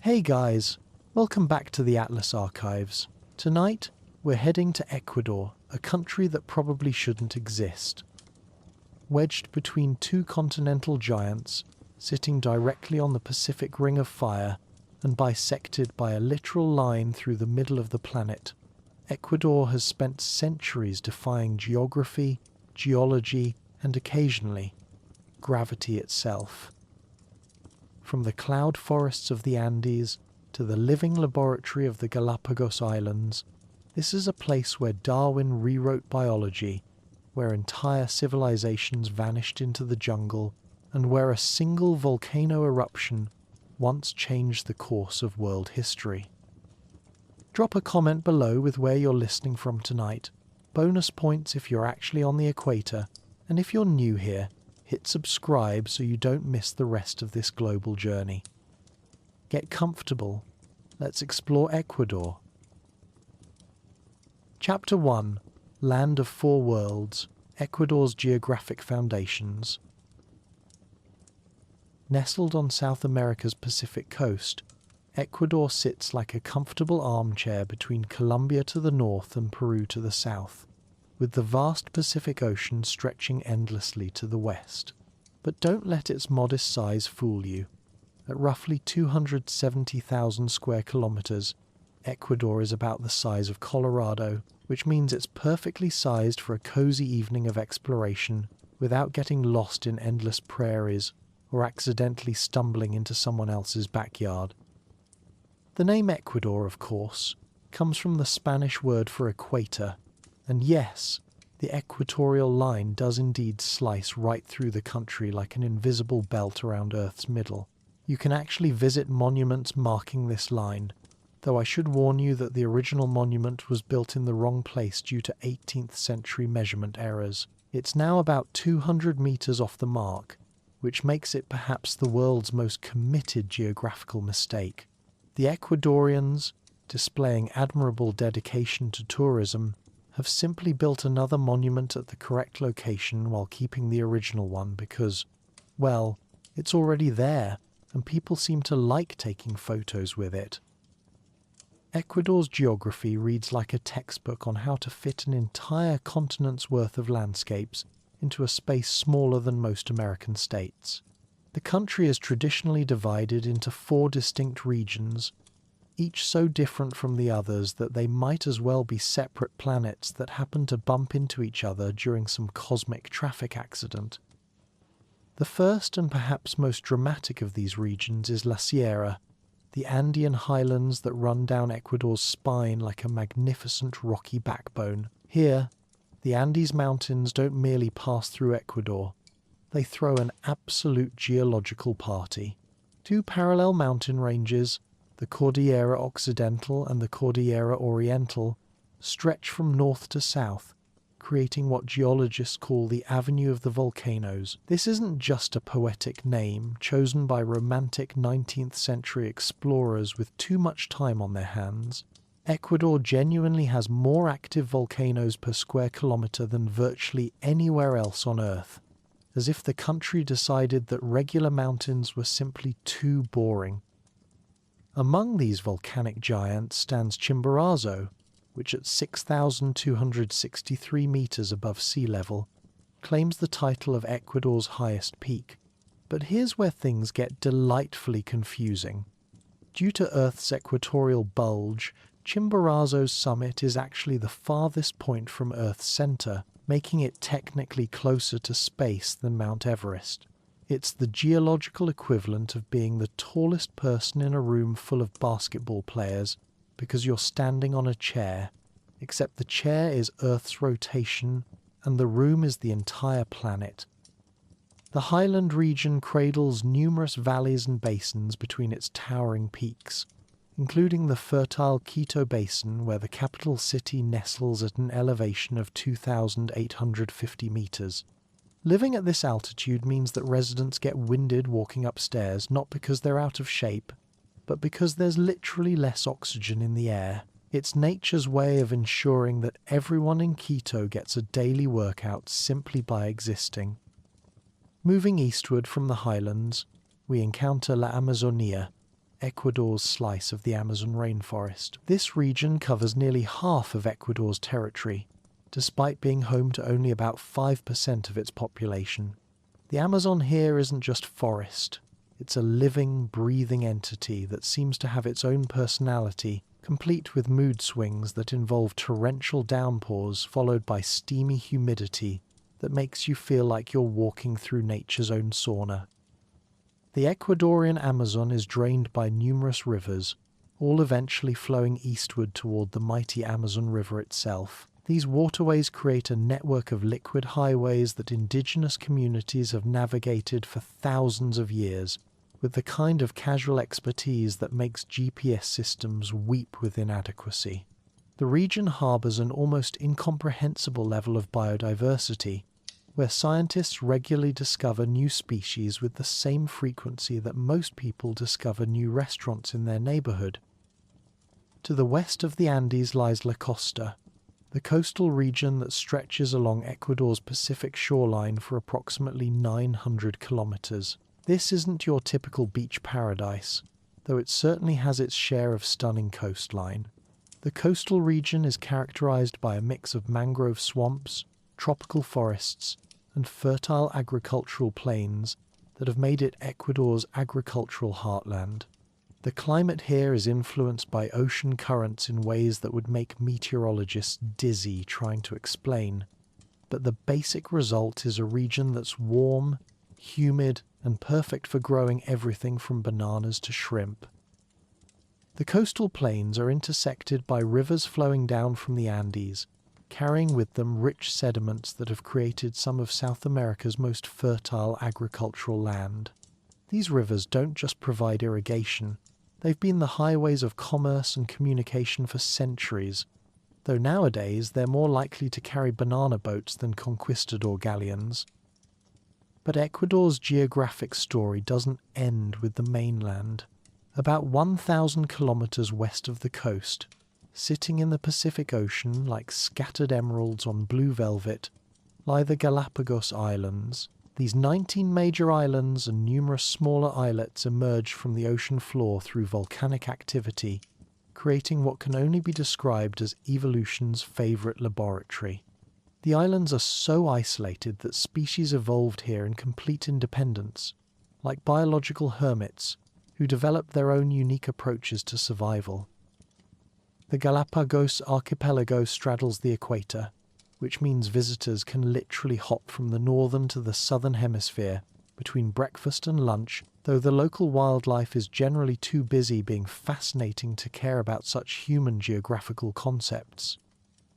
Hey guys, welcome back to the Atlas Archives. Tonight, we're heading to Ecuador, a country that probably shouldn't exist. Wedged between two continental giants, sitting directly on the Pacific Ring of Fire, and bisected by a literal line through the middle of the planet, Ecuador has spent centuries defying geography, geology, and occasionally, gravity itself. From the cloud forests of the Andes to the living laboratory of the Galápagos Islands, this is a place where Darwin rewrote biology, where entire civilizations vanished into the jungle, and where a single volcano eruption once changed the course of world history. Drop a comment below with where you're listening from tonight. Bonus points if you're actually on the equator, and if you're new here, hit subscribe so you don't miss the rest of this global journey. Get comfortable. Let's explore Ecuador. Chapter 1. Land of Four Worlds. Ecuador's Geographic Foundations. Nestled on South America's Pacific coast, Ecuador sits like a comfortable armchair between Colombia to the north and Peru to the south, with the vast Pacific Ocean stretching endlessly to the west. But don't let its modest size fool you. At roughly 270,000 square kilometers, Ecuador is about the size of Colorado, which means it's perfectly sized for a cozy evening of exploration without getting lost in endless prairies or accidentally stumbling into someone else's backyard. The name Ecuador, of course, comes from the Spanish word for equator, and yes, the equatorial line does indeed slice right through the country like an invisible belt around Earth's middle. You can actually visit monuments marking this line, though I should warn you that the original monument was built in the wrong place due to 18th century measurement errors. It's now about 200 meters off the mark, which makes it perhaps the world's most committed geographical mistake. The Ecuadorians, displaying admirable dedication to tourism, have simply built another monument at the correct location while keeping the original one because, well, it's already there and people seem to like taking photos with it. Ecuador's geography reads like a textbook on how to fit an entire continent's worth of landscapes into a space smaller than most American states. The country is traditionally divided into 4 distinct regions, each so different from the others that they might as well be separate planets that happen to bump into each other during some cosmic traffic accident. The first and perhaps most dramatic of these regions is La Sierra, the Andean highlands that run down Ecuador's spine like a magnificent rocky backbone. Here, the Andes Mountains don't merely pass through Ecuador, they throw an absolute geological party. 2 parallel mountain ranges, the Cordillera Occidental and the Cordillera Oriental, stretch from north to south, creating what geologists call the Avenue of the Volcanoes. This isn't just a poetic name chosen by romantic 19th century explorers with too much time on their hands. Ecuador genuinely has more active volcanoes per square kilometer than virtually anywhere else on Earth, as if the country decided that regular mountains were simply too boring. Among these volcanic giants stands Chimborazo, which at 6,263 meters above sea level claims the title of Ecuador's highest peak. But here's where things get delightfully confusing. Due to Earth's equatorial bulge, Chimborazo's summit is actually the farthest point from Earth's center, making it technically closer to space than Mount Everest. It's the geological equivalent of being the tallest person in a room full of basketball players because you're standing on a chair, except the chair is Earth's rotation and the room is the entire planet. The highland region cradles numerous valleys and basins between its towering peaks, including the fertile Quito Basin where the capital city nestles at an elevation of 2,850 meters. Living at this altitude means that residents get winded walking upstairs not because they're out of shape, but because there's literally less oxygen in the air. It's nature's way of ensuring that everyone in Quito gets a daily workout simply by existing. Moving eastward from the highlands, we encounter La Amazonia, Ecuador's slice of the Amazon rainforest. This region covers nearly half of Ecuador's territory, despite being home to only about 5% of its population. The Amazon here isn't just forest. It's a living, breathing entity that seems to have its own personality, complete with mood swings that involve torrential downpours followed by steamy humidity that makes you feel like you're walking through nature's own sauna. The Ecuadorian Amazon is drained by numerous rivers, all eventually flowing eastward toward the mighty Amazon River itself. These waterways create a network of liquid highways that indigenous communities have navigated for thousands of years, with the kind of casual expertise that makes GPS systems weep with inadequacy. The region harbours an almost incomprehensible level of biodiversity, where scientists regularly discover new species with the same frequency that most people discover new restaurants in their neighbourhood. To the west of the Andes lies La Costa, the coastal region that stretches along Ecuador's Pacific shoreline for approximately 900 kilometres. This isn't your typical beach paradise, though it certainly has its share of stunning coastline. The coastal region is characterised by a mix of mangrove swamps, tropical forests, and fertile agricultural plains that have made it Ecuador's agricultural heartland. The climate here is influenced by ocean currents in ways that would make meteorologists dizzy trying to explain, but the basic result is a region that's warm, humid, and perfect for growing everything from bananas to shrimp. The coastal plains are intersected by rivers flowing down from the Andes, carrying with them rich sediments that have created some of South America's most fertile agricultural land. These rivers don't just provide irrigation, they've been the highways of commerce and communication for centuries, though nowadays they're more likely to carry banana boats than conquistador galleons. But Ecuador's geographic story doesn't end with the mainland. About 1,000 kilometres west of the coast, sitting in the Pacific Ocean like scattered emeralds on blue velvet, lie the Galápagos Islands. These 19 major islands and numerous smaller islets emerge from the ocean floor through volcanic activity, creating what can only be described as evolution's favourite laboratory. The islands are so isolated that species evolved here in complete independence, like biological hermits who develop their own unique approaches to survival. The Galápagos archipelago straddles the equator, which means visitors can literally hop from the northern to the southern hemisphere between breakfast and lunch, though the local wildlife is generally too busy being fascinating to care about such human geographical concepts.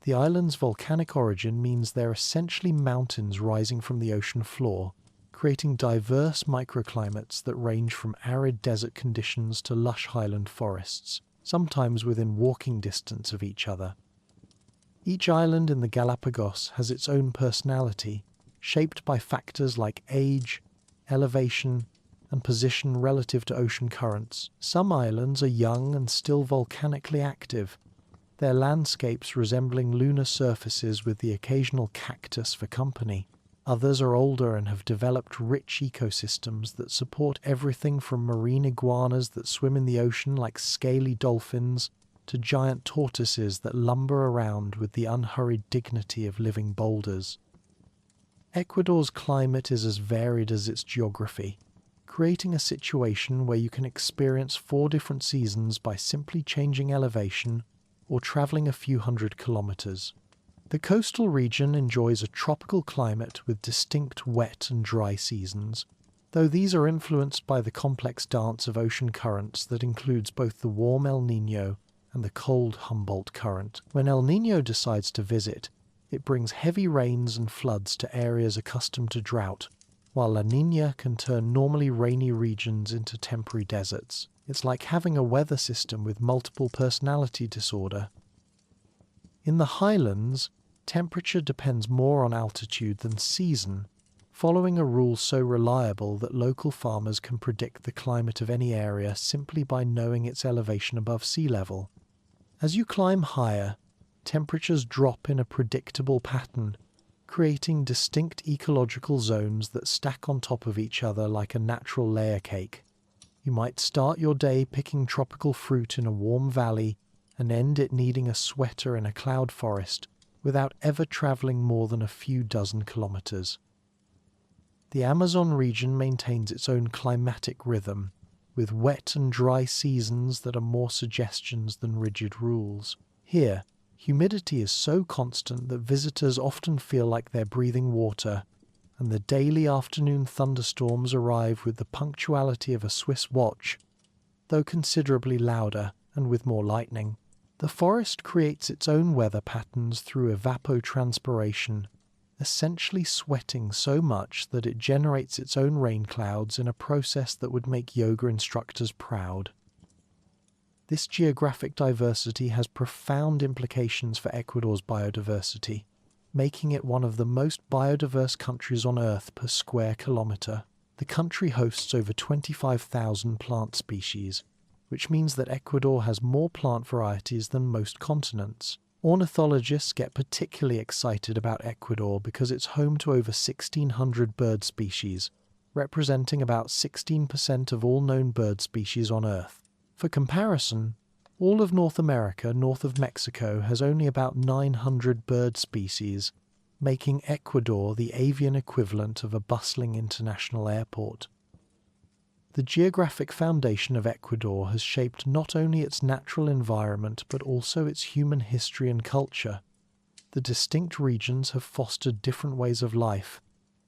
The island's volcanic origin means they're essentially mountains rising from the ocean floor, creating diverse microclimates that range from arid desert conditions to lush highland forests, sometimes within walking distance of each other. Each island in the Galápagos has its own personality, shaped by factors like age, elevation, and position relative to ocean currents. Some islands are young and still volcanically active, their landscapes resembling lunar surfaces with the occasional cactus for company. Others are older and have developed rich ecosystems that support everything from marine iguanas that swim in the ocean like scaly dolphins to giant tortoises that lumber around with the unhurried dignity of living boulders. Ecuador's climate is as varied as its geography, creating a situation where you can experience 4 different seasons by simply changing elevation or travelling a few hundred kilometres. The coastal region enjoys a tropical climate with distinct wet and dry seasons, though these are influenced by the complex dance of ocean currents that includes both the warm El Niño and the cold Humboldt current. When El Niño decides to visit, it brings heavy rains and floods to areas accustomed to drought, while La Niña can turn normally rainy regions into temporary deserts. It's like having a weather system with multiple personality disorder. In the highlands, temperature depends more on altitude than season, following a rule so reliable that local farmers can predict the climate of any area simply by knowing its elevation above sea level. As you climb higher, temperatures drop in a predictable pattern, creating distinct ecological zones that stack on top of each other like a natural layer cake. You might start your day picking tropical fruit in a warm valley and end it needing a sweater in a cloud forest without ever travelling more than a few dozen kilometres. The Amazon region maintains its own climatic rhythm, with wet and dry seasons that are more suggestions than rigid rules. Here, humidity is so constant that visitors often feel like they're breathing water, and the daily afternoon thunderstorms arrive with the punctuality of a Swiss watch, though considerably louder and with more lightning. The forest creates its own weather patterns through evapotranspiration, essentially sweating so much that it generates its own rain clouds in a process that would make yoga instructors proud. This geographic diversity has profound implications for Ecuador's biodiversity, making it one of the most biodiverse countries on Earth per square kilometre. The country hosts over 25,000 plant species, which means that Ecuador has more plant varieties than most continents. Ornithologists get particularly excited about Ecuador because it's home to over 1,600 bird species, representing about 16% of all known bird species on Earth. For comparison, all of North America north of Mexico has only about 900 bird species, making Ecuador the avian equivalent of a bustling international airport. The geographic foundation of Ecuador has shaped not only its natural environment but also its human history and culture. The distinct regions have fostered different ways of life,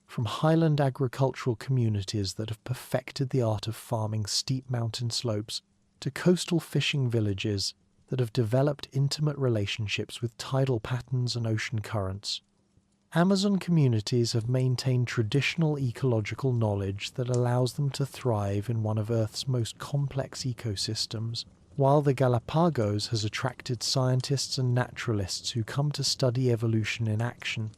from highland agricultural communities that have perfected the art of farming steep mountain slopes to coastal fishing villages that have developed intimate relationships with tidal patterns and ocean currents. Amazon communities have maintained traditional ecological knowledge that allows them to thrive in one of Earth's most complex ecosystems, while the Galápagos has attracted scientists and naturalists who come to study evolution in action.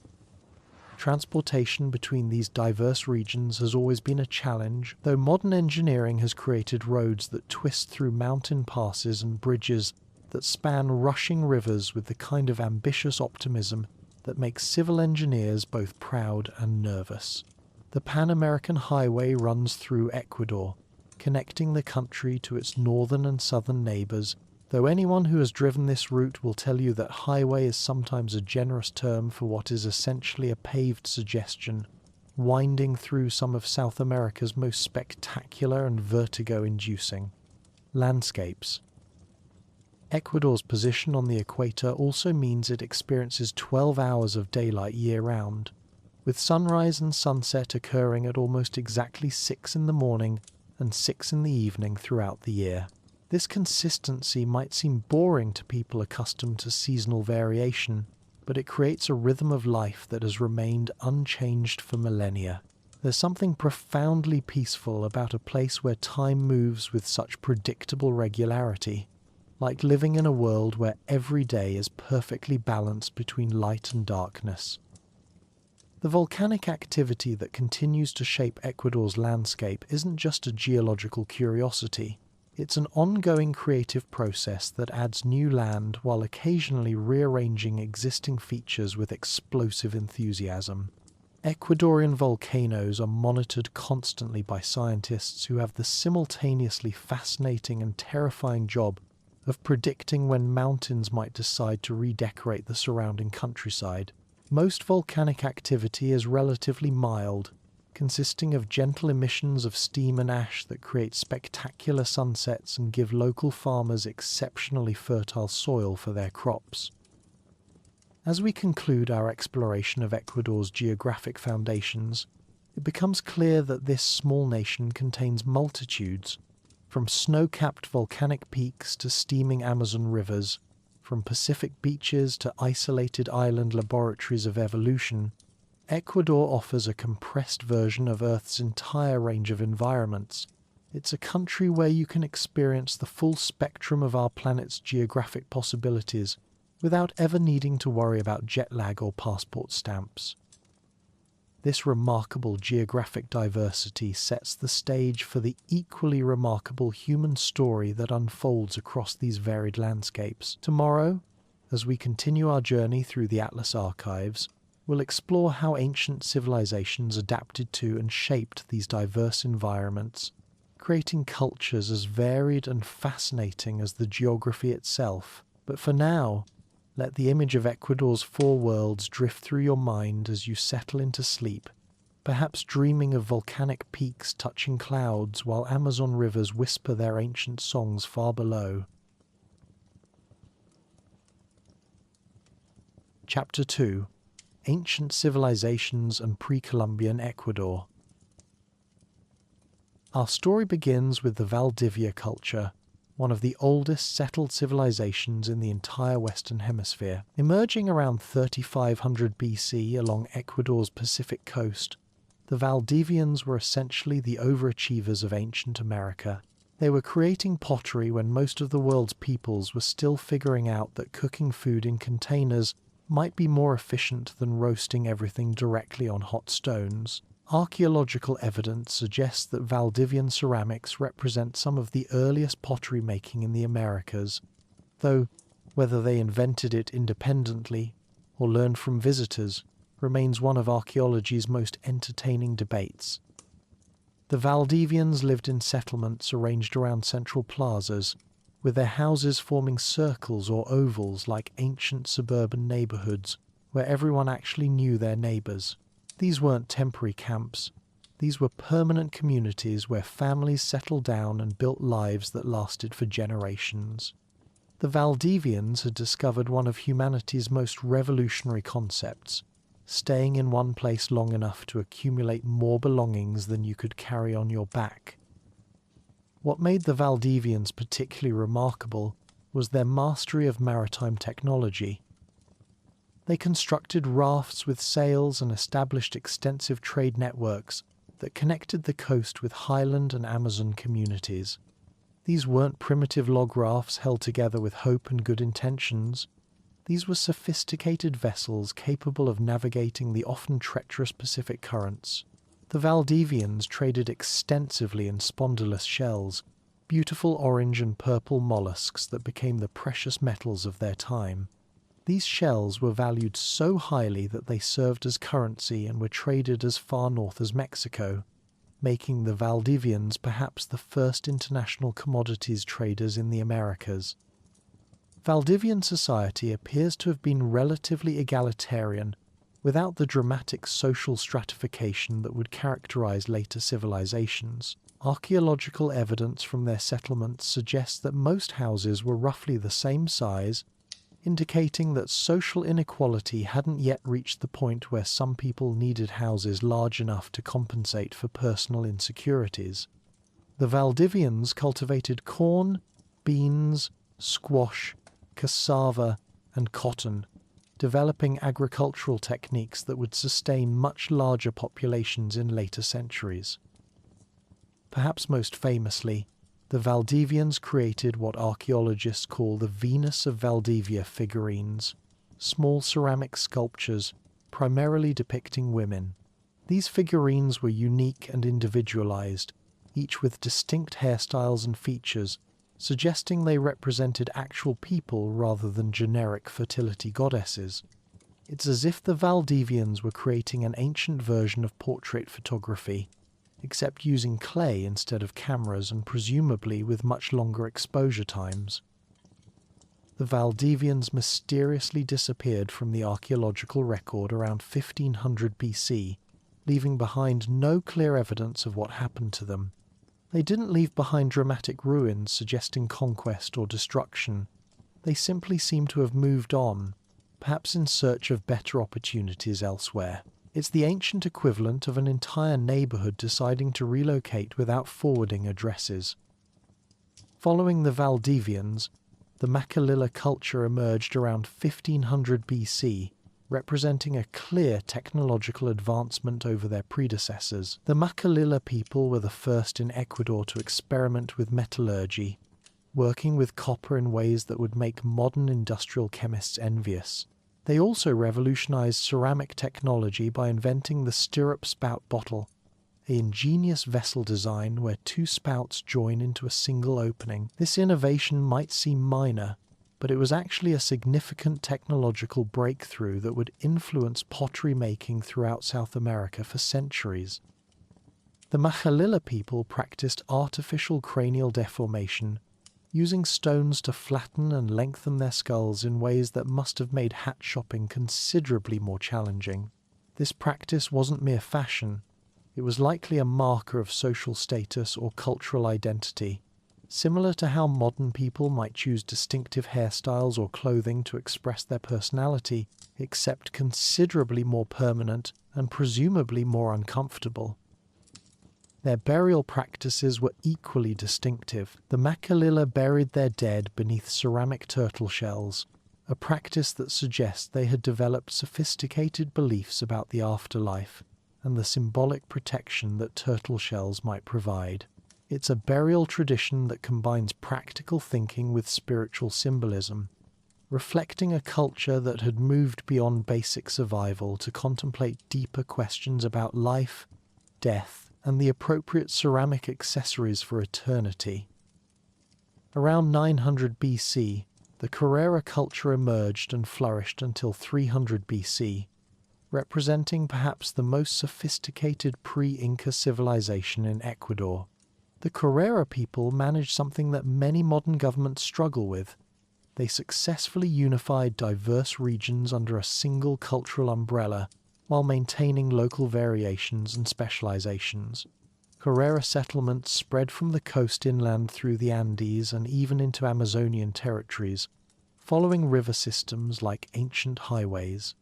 Transportation between these diverse regions has always been a challenge, though modern engineering has created roads that twist through mountain passes and bridges that span rushing rivers with the kind of ambitious optimism that makes civil engineers both proud and nervous. The Pan-American Highway runs through Ecuador, connecting the country to its northern and southern neighbours, though anyone who has driven this route will tell you that highway is sometimes a generous term for what is essentially a paved suggestion, winding through some of South America's most spectacular and vertigo-inducing landscapes. Ecuador's position on the equator also means it experiences 12 hours of daylight year-round, with sunrise and sunset occurring at almost exactly 6 in the morning and 6 in the evening throughout the year. This consistency might seem boring to people accustomed to seasonal variation, but it creates a rhythm of life that has remained unchanged for millennia. There's something profoundly peaceful about a place where time moves with such predictable regularity, like living in a world where every day is perfectly balanced between light and darkness. The volcanic activity that continues to shape Ecuador's landscape isn't just a geological curiosity. It's an ongoing creative process that adds new land while occasionally rearranging existing features with explosive enthusiasm. Ecuadorian volcanoes are monitored constantly by scientists who have the simultaneously fascinating and terrifying job of predicting when mountains might decide to redecorate the surrounding countryside. Most volcanic activity is relatively mild, consisting of gentle emissions of steam and ash that create spectacular sunsets and give local farmers exceptionally fertile soil for their crops. As we conclude our exploration of Ecuador's geographic foundations, it becomes clear that this small nation contains multitudes, from snow-capped volcanic peaks to steaming Amazon rivers, from Pacific beaches to isolated island laboratories of evolution. Ecuador offers a compressed version of Earth's entire range of environments. It's a country where you can experience the full spectrum of our planet's geographic possibilities without ever needing to worry about jet lag or passport stamps. This remarkable geographic diversity sets the stage for the equally remarkable human story that unfolds across these varied landscapes. Tomorrow, as we continue our journey through the Atlas archives, we'll explore how ancient civilizations adapted to and shaped these diverse environments, creating cultures as varied and fascinating as the geography itself. But for now, let the image of Ecuador's four worlds drift through your mind as you settle into sleep, perhaps dreaming of volcanic peaks touching clouds while Amazon rivers whisper their ancient songs far below. Chapter 2: Ancient Civilizations and Pre-Columbian Ecuador. Our story begins with the Valdivia culture, one of the oldest settled civilizations in the entire Western Hemisphere. Emerging around 3500 BC along Ecuador's Pacific coast, the Valdivians were essentially the overachievers of ancient America. They were creating pottery when most of the world's peoples were still figuring out that cooking food in containers might be more efficient than roasting everything directly on hot stones. Archaeological evidence suggests that Valdivian ceramics represent some of the earliest pottery making in the Americas, though whether they invented it independently or learned from visitors remains one of archaeology's most entertaining debates. The Valdivians lived in settlements arranged around central plazas, with their houses forming circles or ovals like ancient suburban neighborhoods where everyone actually knew their neighbors. These weren't temporary camps. These were permanent communities where families settled down and built lives that lasted for generations. The Valdivians had discovered one of humanity's most revolutionary concepts: staying in one place long enough to accumulate more belongings than you could carry on your back. What made the Valdivians particularly remarkable was their mastery of maritime technology. They constructed rafts with sails and established extensive trade networks that connected the coast with highland and Amazon communities. These weren't primitive log rafts held together with hope and good intentions. These were sophisticated vessels capable of navigating the often treacherous Pacific currents. The Valdivians traded extensively in spondylus shells, beautiful orange and purple mollusks that became the precious metals of their time. These shells were valued so highly that they served as currency and were traded as far north as Mexico, making the Valdivians perhaps the first international commodities traders in the Americas. Valdivian society appears to have been relatively egalitarian, without the dramatic social stratification that would characterize later civilizations. Archaeological evidence from their settlements suggests that most houses were roughly the same size, indicating that social inequality hadn't yet reached the point where some people needed houses large enough to compensate for personal insecurities. The Valdivians cultivated corn, beans, squash, cassava, and cotton, developing agricultural techniques that would sustain much larger populations in later centuries. Perhaps most famously, the Valdivians created what archaeologists call the Venus of Valdivia figurines, small ceramic sculptures primarily depicting women. These figurines were unique and individualized, each with distinct hairstyles and features, suggesting they represented actual people rather than generic fertility goddesses. It's as if the Valdivians were creating an ancient version of portrait photography, except using clay instead of cameras and presumably with much longer exposure times. The Valdivians mysteriously disappeared from the archaeological record around 1500 BC, leaving behind no clear evidence of what happened to them. They didn't leave behind dramatic ruins suggesting conquest or destruction. They simply seem to have moved on, perhaps in search of better opportunities elsewhere. It's the ancient equivalent of an entire neighborhood deciding to relocate without forwarding addresses. Following the Valdivians, the Makalila culture emerged around 1500 BC, representing a clear technological advancement over their predecessors. The Makalila people were the first in Ecuador to experiment with metallurgy, working with copper in ways that would make modern industrial chemists envious. They also revolutionized ceramic technology by inventing the stirrup spout bottle, an ingenious vessel design where two spouts join into a single opening. This innovation might seem minor, but it was actually a significant technological breakthrough that would influence pottery making throughout South America for centuries. The Machalila people practiced artificial cranial deformation, using stones to flatten and lengthen their skulls in ways that must have made hat shopping considerably more challenging. This practice wasn't mere fashion, it was likely a marker of social status or cultural identity, similar to how modern people might choose distinctive hairstyles or clothing to express their personality, except considerably more permanent and presumably more uncomfortable. Their burial practices were equally distinctive. The Machalila buried their dead beneath ceramic turtle shells, a practice that suggests they had developed sophisticated beliefs about the afterlife and the symbolic protection that turtle shells might provide. It's a burial tradition that combines practical thinking with spiritual symbolism, reflecting a culture that had moved beyond basic survival to contemplate deeper questions about life, death, and the appropriate ceramic accessories for eternity. Around 900 BC, the Carrera culture emerged and flourished until 300 BC, representing perhaps the most sophisticated pre-Inca civilization in Ecuador. The Carrera people managed something that many modern governments struggle with. They successfully unified diverse regions under a single cultural umbrella while maintaining local variations and specializations. Carrera settlements spread from the coast inland through the Andes and even into Amazonian territories, following river systems like ancient highways.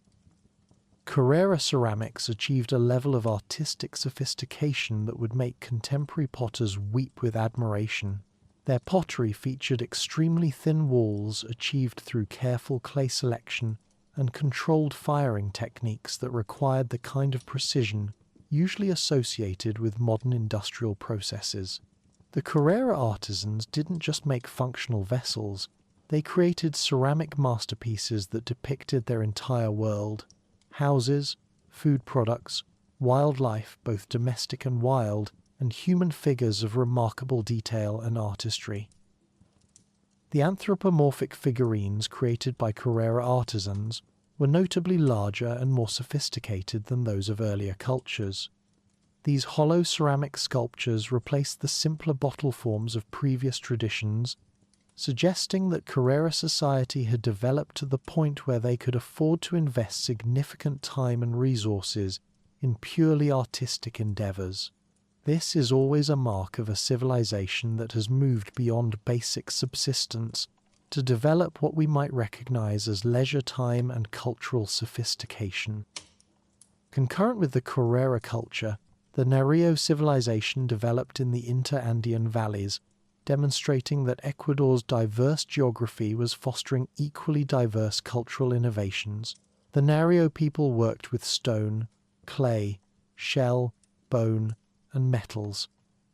Carrera ceramics achieved a level of artistic sophistication that would make contemporary potters weep with admiration. Their pottery featured extremely thin walls achieved through careful clay selection and controlled firing techniques that required the kind of precision usually associated with modern industrial processes. The Carrera artisans didn't just make functional vessels, they created ceramic masterpieces that depicted their entire world: houses, food products, wildlife, both domestic and wild, and human figures of remarkable detail and artistry. The anthropomorphic figurines created by Carrera artisans were notably larger and more sophisticated than those of earlier cultures. These hollow ceramic sculptures replaced the simpler bottle forms of previous traditions, suggesting that Carrera society had developed to the point where they could afford to invest significant time and resources in purely artistic endeavors. This is always a mark of a civilization that has moved beyond basic subsistence to develop what we might recognize as leisure time and cultural sophistication. Concurrent with the Carrera culture, the Narrado civilization developed in the Inter-Andean valleys, demonstrating that Ecuador's diverse geography was fostering equally diverse cultural innovations. The Narrado people worked with stone, clay, shell, bone, and metals,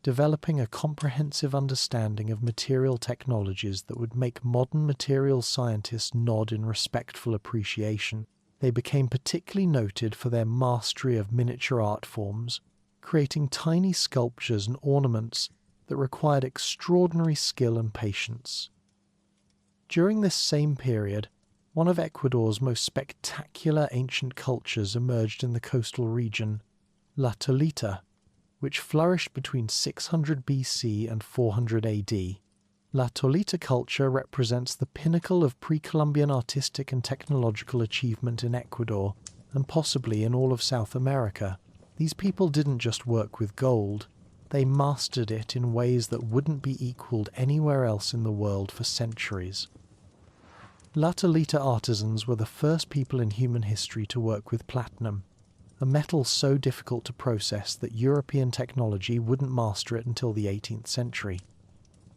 developing a comprehensive understanding of material technologies that would make modern materials scientists nod in respectful appreciation. They became particularly noted for their mastery of miniature art forms, creating tiny sculptures and ornaments that required extraordinary skill and patience. During this same period, one of Ecuador's most spectacular ancient cultures emerged in the coastal region, La Tolita, which flourished between 600 BC and 400 AD. La Tolita culture represents the pinnacle of pre-Columbian artistic and technological achievement in Ecuador, and possibly in all of South America. These people didn't just work with gold, they mastered it in ways that wouldn't be equaled anywhere else in the world for centuries. La Tolita artisans were the first people in human history to work with platinum, a metal so difficult to process that European technology wouldn't master it until the 18th century.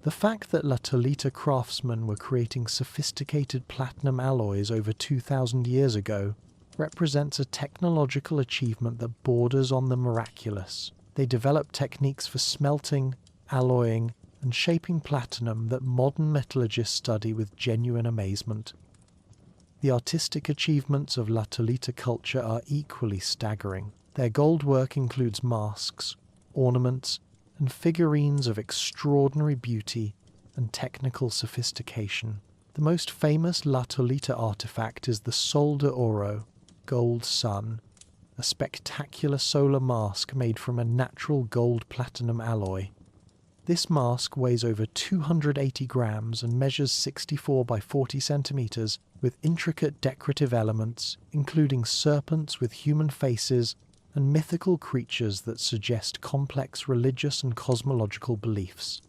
The fact that La Tolita craftsmen were creating sophisticated platinum alloys over 2,000 years ago represents a technological achievement that borders on the miraculous. They developed techniques for smelting, alloying, and shaping platinum that modern metallurgists study with genuine amazement. The artistic achievements of La Tolita culture are equally staggering. Their gold work includes masks, ornaments, and figurines of extraordinary beauty and technical sophistication. The most famous La Tolita artifact is the Sol de Oro, gold sun, a spectacular solar mask made from a natural gold-platinum alloy. This mask weighs over 280 grams and measures 64 by 40 centimeters, with intricate decorative elements, including serpents with human faces and mythical creatures that suggest complex religious and cosmological beliefs.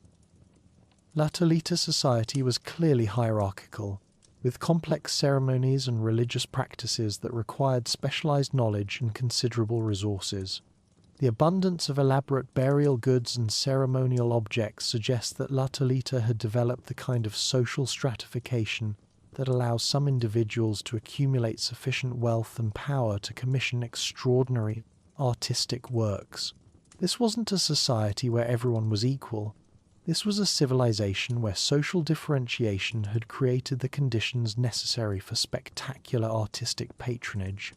La Tolita society was clearly hierarchical, with complex ceremonies and religious practices that required specialized knowledge and considerable resources. The abundance of elaborate burial goods and ceremonial objects suggests that La Tolita had developed the kind of social stratification that allows some individuals to accumulate sufficient wealth and power to commission extraordinary artistic works. This wasn't a society where everyone was equal. This was a civilization where social differentiation had created the conditions necessary for spectacular artistic patronage.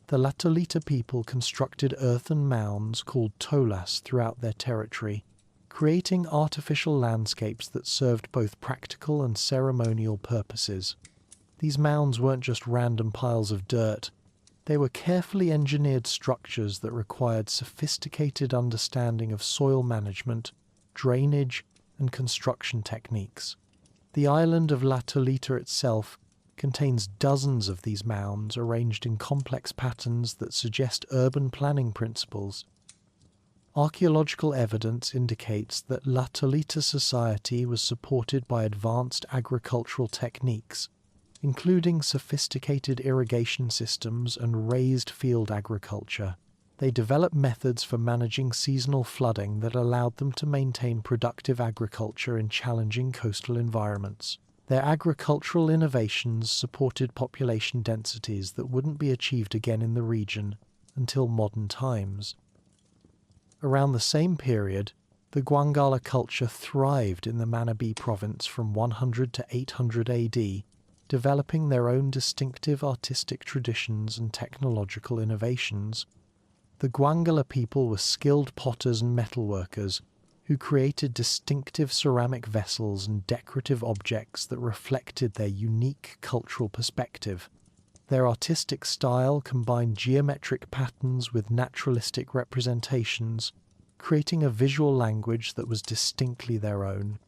The La Tolita people constructed earthen mounds called tolas throughout their territory, creating artificial landscapes that served both practical and ceremonial purposes. These mounds weren't just random piles of dirt. They were carefully engineered structures that required sophisticated understanding of soil management, drainage, and construction techniques. The island of La Tolita itself contains dozens of these mounds arranged in complex patterns that suggest urban planning principles. Archaeological evidence indicates that La Tolita society was supported by advanced agricultural techniques, including sophisticated irrigation systems and raised field agriculture. They developed methods for managing seasonal flooding that allowed them to maintain productive agriculture in challenging coastal environments. Their agricultural innovations supported population densities that wouldn't be achieved again in the region until modern times. Around the same period, the Guangala culture thrived in the Manabí province from 100 to 800 AD, developing their own distinctive artistic traditions and technological innovations. The Guangala people were skilled potters and metalworkers who created distinctive ceramic vessels and decorative objects that reflected their unique cultural perspective. Their artistic style combined geometric patterns with naturalistic representations, creating a visual language that was distinctly their own.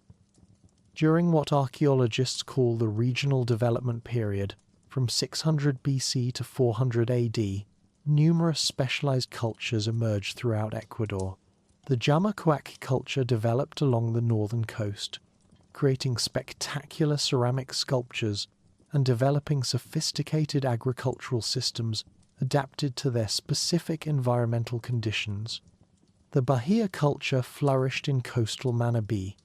During what archaeologists call the regional development period, from 600 BC to 400 AD, numerous specialized cultures emerged throughout Ecuador. The Jamacuac culture developed along the northern coast, creating spectacular ceramic sculptures and developing sophisticated agricultural systems adapted to their specific environmental conditions. The Bahia culture flourished in coastal Manabí,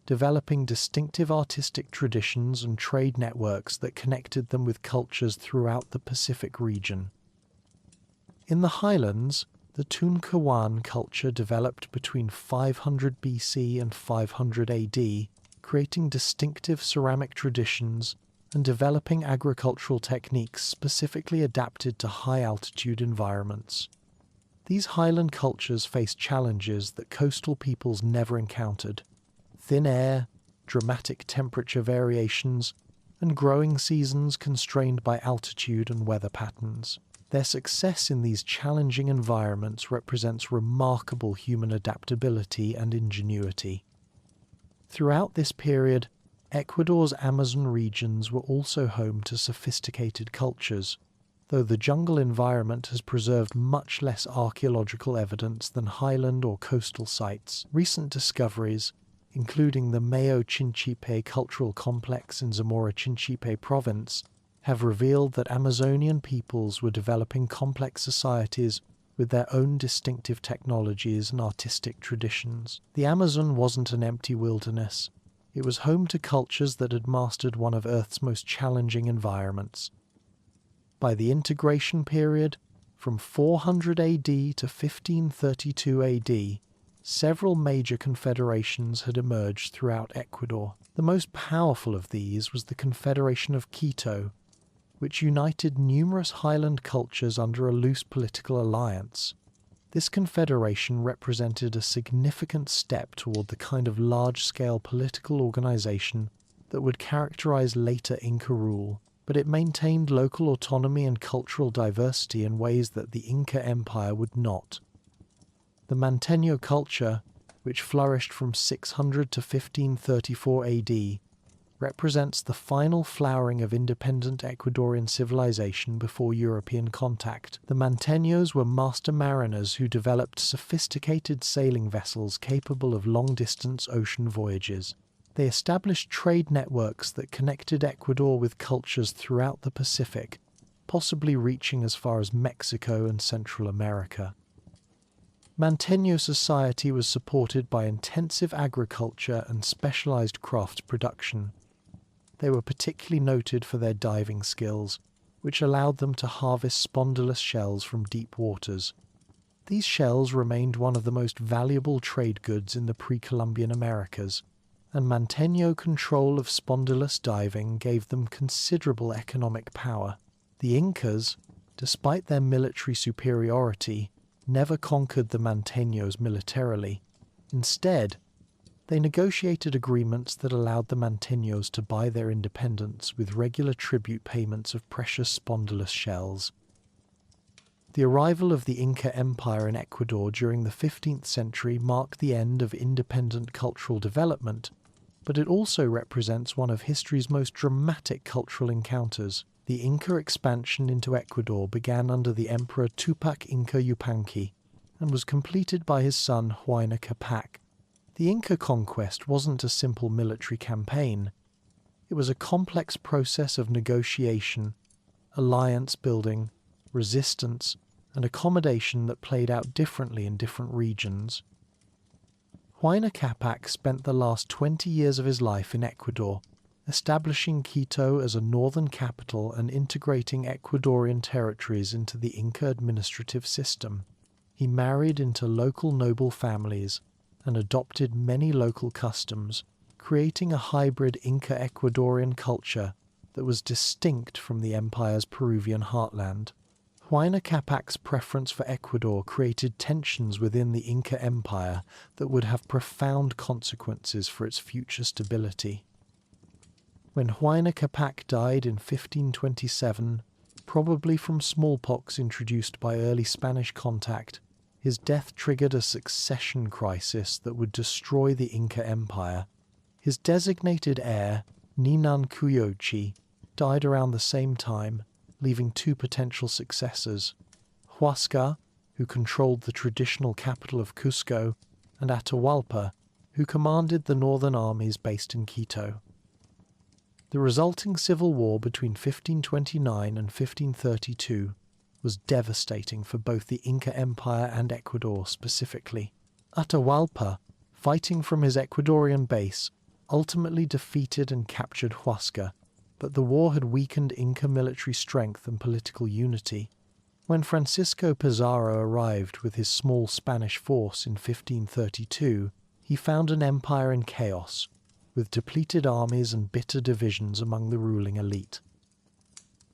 developing distinctive artistic traditions and trade networks that connected them with cultures throughout the Pacific region. In the highlands, the Tuncawan culture developed between 500 BC and 500 AD, creating distinctive ceramic traditions and developing agricultural techniques specifically adapted to high-altitude environments. These highland cultures faced challenges that coastal peoples never encountered: thin air, dramatic temperature variations, and growing seasons constrained by altitude and weather patterns. Their success in these challenging environments represents remarkable human adaptability and ingenuity. Throughout this period, Ecuador's Amazon regions were also home to sophisticated cultures, though the jungle environment has preserved much less archaeological evidence than highland or coastal sites. Recent discoveries, including the Mayo Chinchipe Cultural Complex in Zamora Chinchipe Province, have revealed that Amazonian peoples were developing complex societies with their own distinctive technologies and artistic traditions. The Amazon wasn't an empty wilderness. It was home to cultures that had mastered one of Earth's most challenging environments. By the integration period, from 400 AD to 1532 AD, several major confederations had emerged throughout Ecuador. The most powerful of these was the Confederation of Quito, which united numerous highland cultures under a loose political alliance. This confederation represented a significant step toward the kind of large-scale political organization that would characterize later Inca rule. but it maintained local autonomy and cultural diversity in ways that the Inca Empire would not. The Manteño culture, which flourished from 600 to 1534 AD, represents the final flowering of independent Ecuadorian civilization before European contact. The Manteños were master mariners who developed sophisticated sailing vessels capable of long-distance ocean voyages. They established trade networks that connected Ecuador with cultures throughout the Pacific, possibly reaching as far as Mexico and Central America. Manteño society was supported by intensive agriculture and specialized craft production. They were particularly noted for their diving skills, which allowed them to harvest spondylus shells from deep waters. These shells remained one of the most valuable trade goods in the pre-Columbian Americas, and Manteño control of spondylus diving gave them considerable economic power. The Incas, despite their military superiority, never conquered the Manteños militarily. Instead, they negotiated agreements that allowed the Manteños to buy their independence with regular tribute payments of precious spondylus shells. The arrival of the Inca Empire in Ecuador during the 15th century marked the end of independent cultural development, but it also represents one of history's most dramatic cultural encounters. The Inca expansion into Ecuador began under the Emperor Tupac Inca Yupanqui and was completed by his son Huayna Capac. The Inca conquest wasn't a simple military campaign. It was a complex process of negotiation, alliance building, resistance, and accommodation that played out differently in different regions. Huayna Capac spent the last 20 years of his life in Ecuador, establishing Quito as a northern capital and integrating Ecuadorian territories into the Inca administrative system. He married into local noble families and adopted many local customs, creating a hybrid Inca-Ecuadorian culture that was distinct from the empire's Peruvian heartland. Huayna Capac's preference for Ecuador created tensions within the Inca Empire that would have profound consequences for its future stability. When Huayna Capac died in 1527, probably from smallpox introduced by early Spanish contact, his death triggered a succession crisis that would destroy the Inca Empire. His designated heir, Ninan Cuyochi, died around the same time, leaving two potential successors: Huascar, who controlled the traditional capital of Cusco, and Atahualpa, who commanded the northern armies based in Quito. The resulting civil war between 1529 and 1532 was devastating for both the Inca Empire and Ecuador specifically. Atahualpa, fighting from his Ecuadorian base, ultimately defeated and captured Huascar, but the war had weakened Inca military strength and political unity. When Francisco Pizarro arrived with his small Spanish force in 1532, he found an empire in chaos, with depleted armies and bitter divisions among the ruling elite.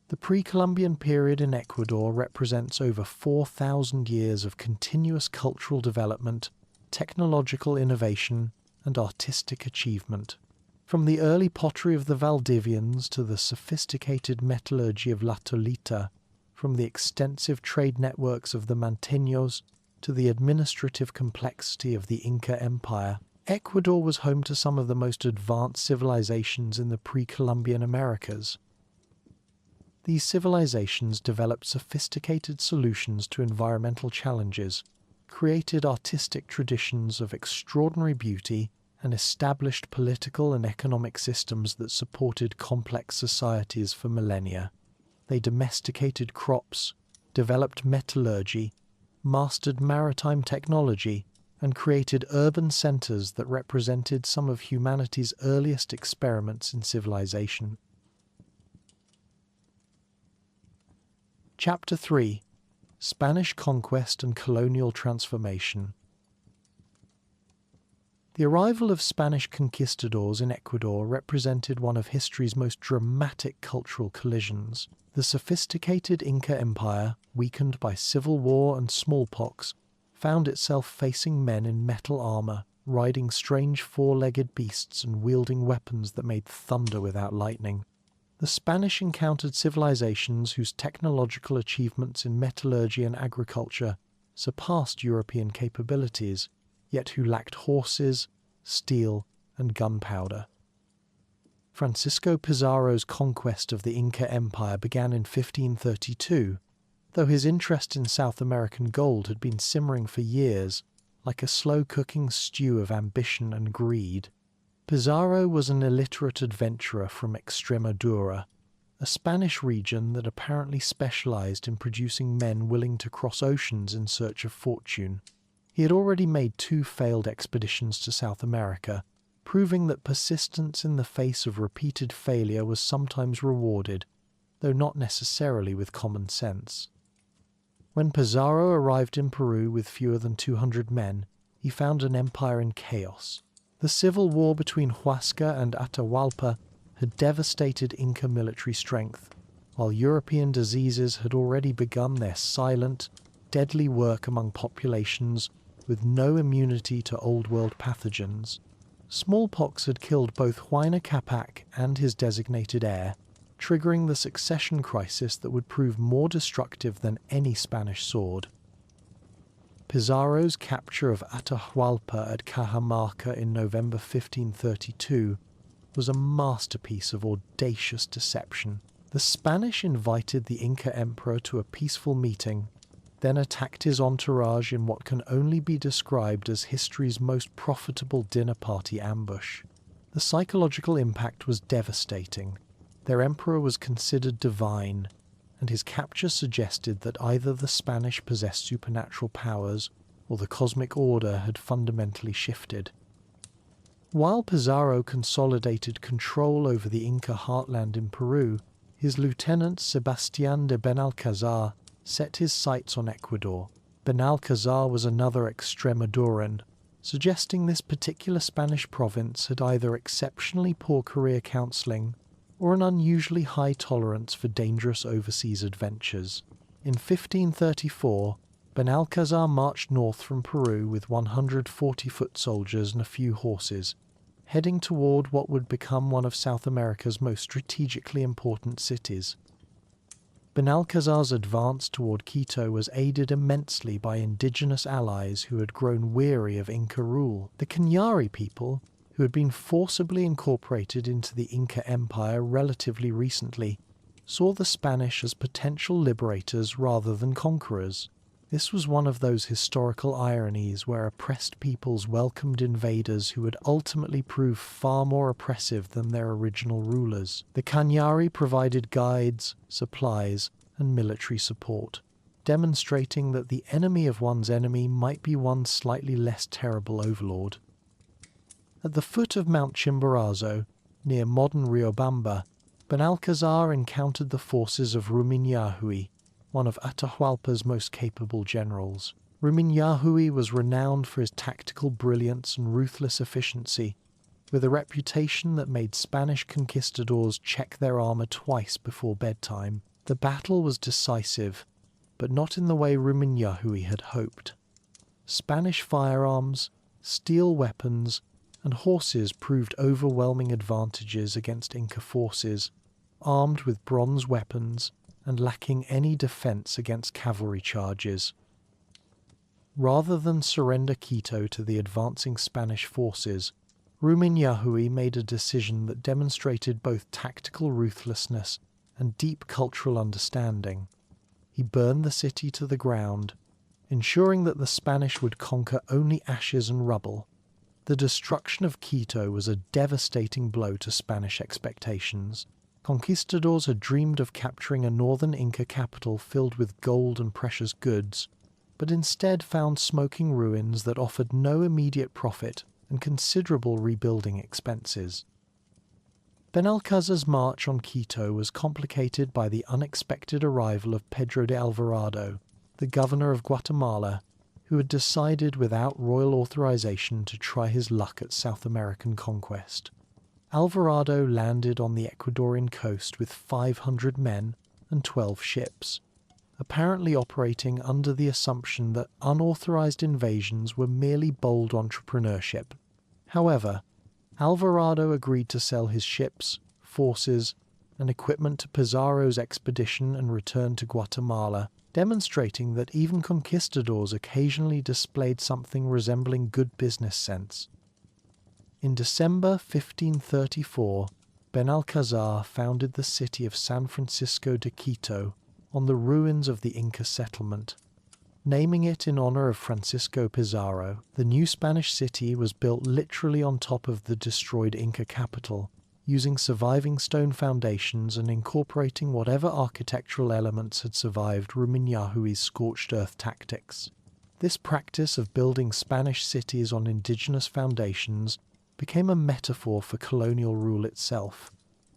The pre-Columbian period in Ecuador represents over 4,000 years of continuous cultural development, technological innovation, and artistic achievement. From the early pottery of the Valdivians to the sophisticated metallurgy of La Tolita, from the extensive trade networks of the Manteños to the administrative complexity of the Inca Empire, Ecuador was home to some of the most advanced civilizations in the pre-Columbian Americas. These civilizations developed sophisticated solutions to environmental challenges, created artistic traditions of extraordinary beauty, and established political and economic systems that supported complex societies for millennia. They domesticated crops, developed metallurgy, mastered maritime technology, and created urban centers that represented some of humanity's earliest experiments in civilization. Chapter 3: Spanish Conquest and Colonial Transformation. The arrival of Spanish conquistadors in Ecuador represented one of history's most dramatic cultural collisions. The sophisticated Inca Empire, weakened by civil war and smallpox, found itself facing men in metal armor, riding strange four-legged beasts and wielding weapons that made thunder without lightning. The Spanish encountered civilizations whose technological achievements in metallurgy and agriculture surpassed European capabilities, yet who lacked horses, steel, and gunpowder. Francisco Pizarro's conquest of the Inca Empire began in 1532, though his interest in South American gold had been simmering for years, like a slow-cooking stew of ambition and greed. Pizarro was an illiterate adventurer from Extremadura, a Spanish region that apparently specialized in producing men willing to cross oceans in search of fortune. He had already made 2 failed expeditions to South America, proving that persistence in the face of repeated failure was sometimes rewarded, though not necessarily with common sense. When Pizarro arrived in Peru with fewer than 200 men, he found an empire in chaos. The civil war between Huasca and Atahualpa had devastated Inca military strength, while European diseases had already begun their silent, deadly work among populations with no immunity to Old World pathogens. Smallpox had killed both Huayna Capac and his designated heir, triggering the succession crisis that would prove more destructive than any Spanish sword. Pizarro's capture of Atahualpa at Cajamarca in November 1532 was a masterpiece of audacious deception. The Spanish invited the Inca emperor to a peaceful meeting, then attacked his entourage in what can only be described as history's most profitable dinner party ambush. The psychological impact was devastating. Their emperor was considered divine, and his capture suggested that either the Spanish possessed supernatural powers or the cosmic order had fundamentally shifted. While Pizarro consolidated control over the Inca heartland in Peru, his lieutenant Sebastián de Benalcázar set his sights on Ecuador. Benalcázar was another Extremaduran, suggesting this particular Spanish province had either exceptionally poor career counseling or an unusually high tolerance for dangerous overseas adventures. In 1534, Benalcázar marched north from Peru with 140 foot soldiers and a few horses, heading toward what would become one of South America's most strategically important cities. Benalcázar's advance toward Quito was aided immensely by indigenous allies who had grown weary of Inca rule. The Cañari people, who had been forcibly incorporated into the Inca Empire relatively recently, saw the Spanish as potential liberators rather than conquerors. This was one of those historical ironies where oppressed peoples welcomed invaders who would ultimately prove far more oppressive than their original rulers. The Cañari provided guides, supplies, and military support, demonstrating that the enemy of one's enemy might be one's slightly less terrible overlord. At the foot of Mount Chimborazo, near modern Riobamba, Benalcázar encountered the forces of Rumiñahui, one of Atahualpa's most capable generals. Rumiñahui was renowned for his tactical brilliance and ruthless efficiency, with a reputation that made Spanish conquistadors check their armor twice before bedtime. The battle was decisive, but not in the way Rumiñahui had hoped. Spanish firearms, steel weapons, and horses proved overwhelming advantages against Inca forces, armed with bronze weapons and lacking any defense against cavalry charges. Rather than surrender Quito to the advancing Spanish forces, Rumiñahui made a decision that demonstrated both tactical ruthlessness and deep cultural understanding. He burned the city to the ground, ensuring that the Spanish would conquer only ashes and rubble. The destruction of Quito was a devastating blow to Spanish expectations. Conquistadors had dreamed of capturing a northern Inca capital filled with gold and precious goods, but instead found smoking ruins that offered no immediate profit and considerable rebuilding expenses. Benalcázar's march on Quito was complicated by the unexpected arrival of Pedro de Alvarado, the governor of Guatemala, who had decided without royal authorization to try his luck at South American conquest. Alvarado landed on the Ecuadorian coast with 500 men and 12 ships, apparently operating under the assumption that unauthorized invasions were merely bold entrepreneurship. However, Alvarado agreed to sell his ships, forces, and equipment to Pizarro's expedition and return to Guatemala, demonstrating that even conquistadors occasionally displayed something resembling good business sense. In December 1534, Benalcázar founded the city of San Francisco de Quito on the ruins of the Inca settlement. Naming it in honor of Francisco Pizarro, the new Spanish city was built literally on top of the destroyed Inca capital, using surviving stone foundations and incorporating whatever architectural elements had survived Rumiñahui's scorched earth tactics. This practice of building Spanish cities on indigenous foundations became a metaphor for colonial rule itself.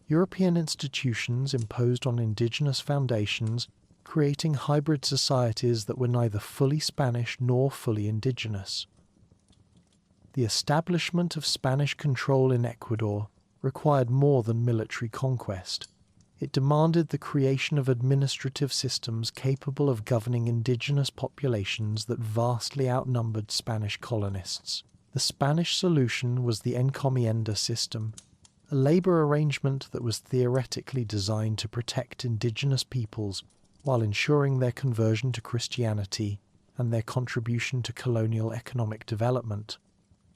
European institutions imposed on indigenous foundations, creating hybrid societies that were neither fully Spanish nor fully indigenous. The establishment of Spanish control in Ecuador required more than military conquest. It demanded the creation of administrative systems capable of governing indigenous populations that vastly outnumbered Spanish colonists. The Spanish solution was the encomienda system, a labor arrangement that was theoretically designed to protect indigenous peoples while ensuring their conversion to Christianity and their contribution to colonial economic development.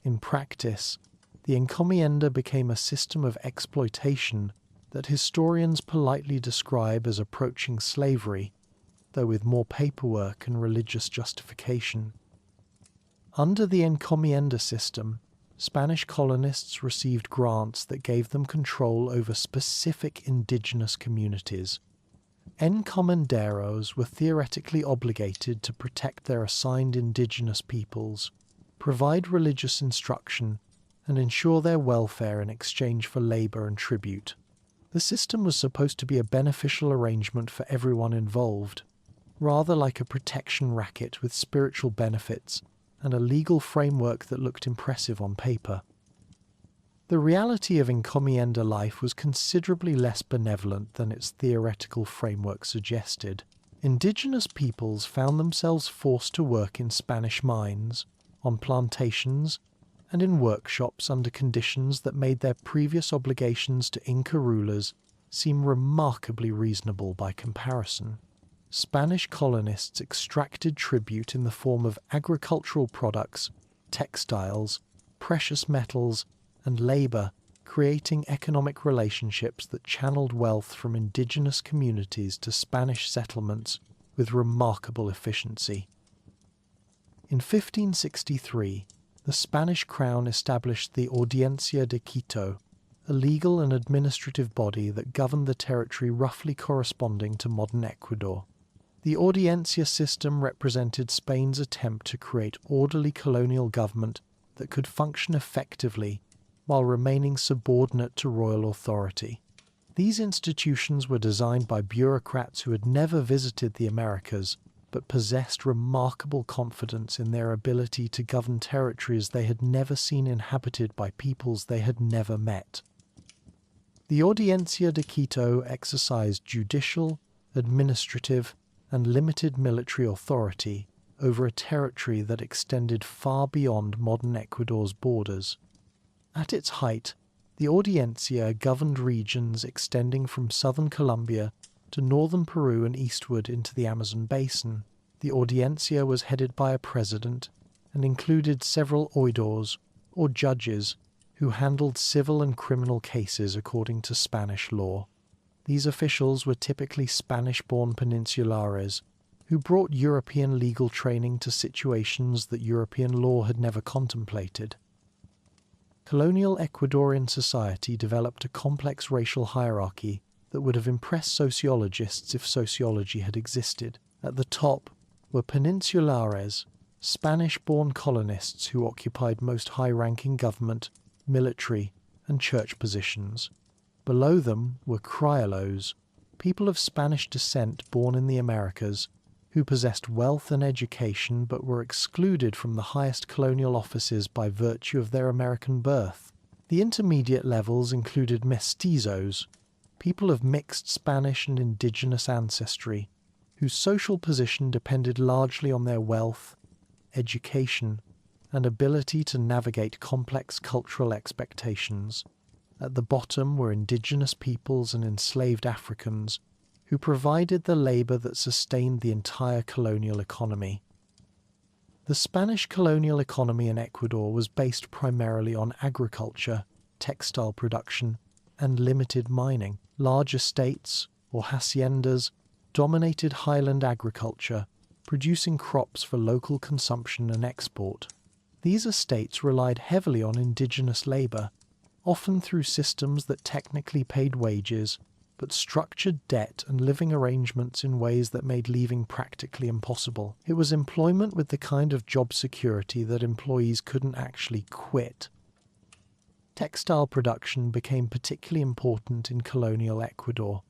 In practice, the encomienda became a system of exploitation that historians politely describe as approaching slavery, though with more paperwork and religious justification. Under the encomienda system, Spanish colonists received grants that gave them control over specific indigenous communities. Encomenderos were theoretically obligated to protect their assigned indigenous peoples, provide religious instruction, and ensure their welfare in exchange for labor and tribute. The system was supposed to be a beneficial arrangement for everyone involved, rather like a protection racket with spiritual benefits and a legal framework that looked impressive on paper. The reality of encomienda life was considerably less benevolent than its theoretical framework suggested. Indigenous peoples found themselves forced to work in Spanish mines, on plantations, and in workshops under conditions that made their previous obligations to Inca rulers seem remarkably reasonable by comparison. Spanish colonists extracted tribute in the form of agricultural products, textiles, precious metals, and labor, creating economic relationships that channeled wealth from indigenous communities to Spanish settlements with remarkable efficiency. In 1563, the Spanish crown established the Audiencia de Quito, a legal and administrative body that governed the territory roughly corresponding to modern Ecuador. The Audiencia system represented Spain's attempt to create orderly colonial government that could function effectively while remaining subordinate to royal authority. These institutions were designed by bureaucrats who had never visited the Americas, but possessed remarkable confidence in their ability to govern territories they had never seen inhabited by peoples they had never met. The Audiencia de Quito exercised judicial, administrative, and limited military authority over a territory that extended far beyond modern Ecuador's borders. At its height, the Audiencia governed regions extending from southern Colombia to northern Peru and eastward into the Amazon basin. The Audiencia was headed by a president and included several oidores, or judges, who handled civil and criminal cases according to Spanish law. These officials were typically Spanish-born peninsulares, who brought European legal training to situations that European law had never contemplated. Colonial Ecuadorian society developed a complex racial hierarchy that would have impressed sociologists if sociology had existed. At the top were peninsulares, Spanish-born colonists who occupied most high-ranking government, military, and church positions. Below them were criollos, people of Spanish descent born in the Americas, who possessed wealth and education but were excluded from the highest colonial offices by virtue of their American birth. The intermediate levels included mestizos, people of mixed Spanish and indigenous ancestry, whose social position depended largely on their wealth, education, and ability to navigate complex cultural expectations. At the bottom were indigenous peoples and enslaved Africans, who provided the labor that sustained the entire colonial economy. The Spanish colonial economy in Ecuador was based primarily on agriculture, textile production, and limited mining. Large estates, or haciendas, dominated highland agriculture, producing crops for local consumption and export. These estates relied heavily on indigenous labor, often through systems that technically paid wages, but structured debt and living arrangements in ways that made leaving practically impossible. It was employment with the kind of job security that employees couldn't actually quit. Textile production became particularly important in colonial Ecuador,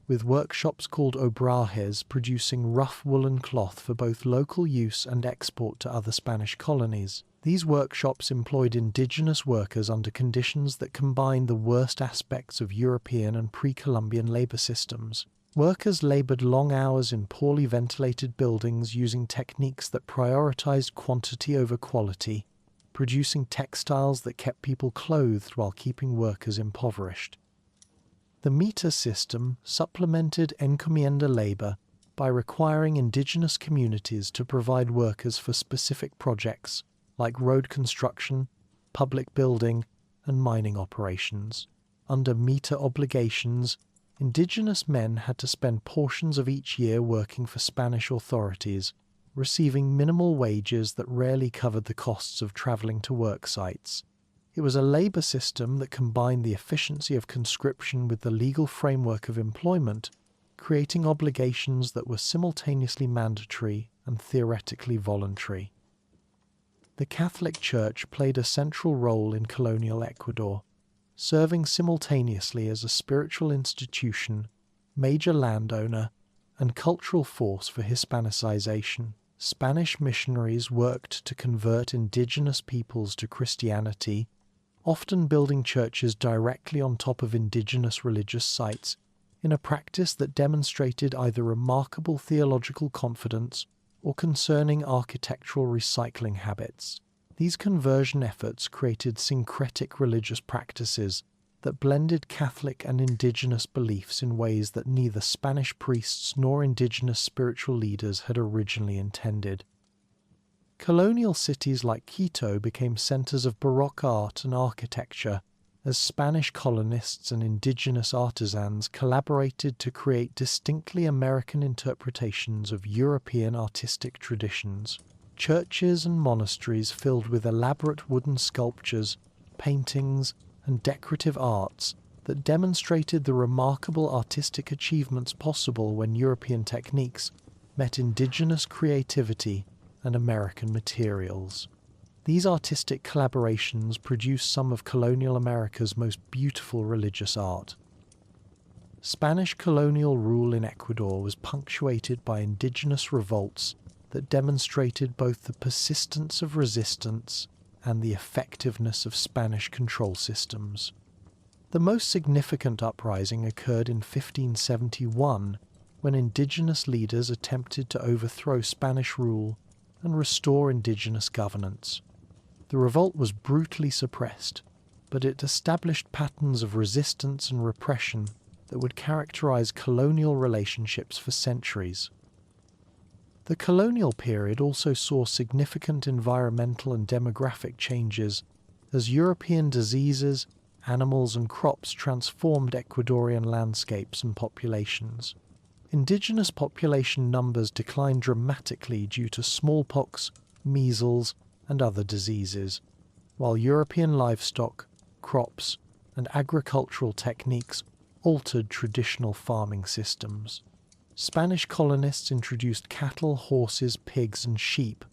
with workshops called obrajes producing rough woolen cloth for both local use and export to other Spanish colonies. These workshops employed indigenous workers under conditions that combined the worst aspects of European and pre-Columbian labor systems. Workers labored long hours in poorly ventilated buildings using techniques that prioritized quantity over quality, producing textiles that kept people clothed while keeping workers impoverished. The meter system supplemented encomienda labor by requiring indigenous communities to provide workers for specific projects like road construction, public building, and mining operations. Under meter obligations, indigenous men had to spend portions of each year working for Spanish authorities, receiving minimal wages that rarely covered the costs of traveling to work sites. It was a labor system that combined the efficiency of conscription with the legal framework of employment, creating obligations that were simultaneously mandatory and theoretically voluntary. The Catholic Church played a central role in colonial Ecuador, serving simultaneously as a spiritual institution, major landowner, and cultural force for Hispanicization. Spanish missionaries worked to convert indigenous peoples to Christianity, often building churches directly on top of indigenous religious sites, in a practice that demonstrated either remarkable theological confidence or concerning architectural recycling habits. These conversion efforts created syncretic religious practices that blended Catholic and indigenous beliefs in ways that neither Spanish priests nor indigenous spiritual leaders had originally intended. Colonial cities like Quito became centers of Baroque art and architecture as Spanish colonists and indigenous artisans collaborated to create distinctly American interpretations of European artistic traditions. Churches and monasteries filled with elaborate wooden sculptures, paintings, and decorative arts that demonstrated the remarkable artistic achievements possible when European techniques met indigenous creativity and American materials. These artistic collaborations produced some of colonial America's most beautiful religious art. Spanish colonial rule in Ecuador was punctuated by indigenous revolts that demonstrated both the persistence of resistance and the effectiveness of Spanish control systems. The most significant uprising occurred in 1571, when indigenous leaders attempted to overthrow Spanish rule and restore indigenous governance. The revolt was brutally suppressed, but it established patterns of resistance and repression that would characterize colonial relationships for centuries. The colonial period also saw significant environmental and demographic changes as European diseases, animals, and crops transformed Ecuadorian landscapes and populations. Indigenous population numbers declined dramatically due to smallpox, measles, and other diseases, while European livestock, crops, and agricultural techniques altered traditional farming systems. Spanish colonists introduced cattle, horses, pigs, and sheep,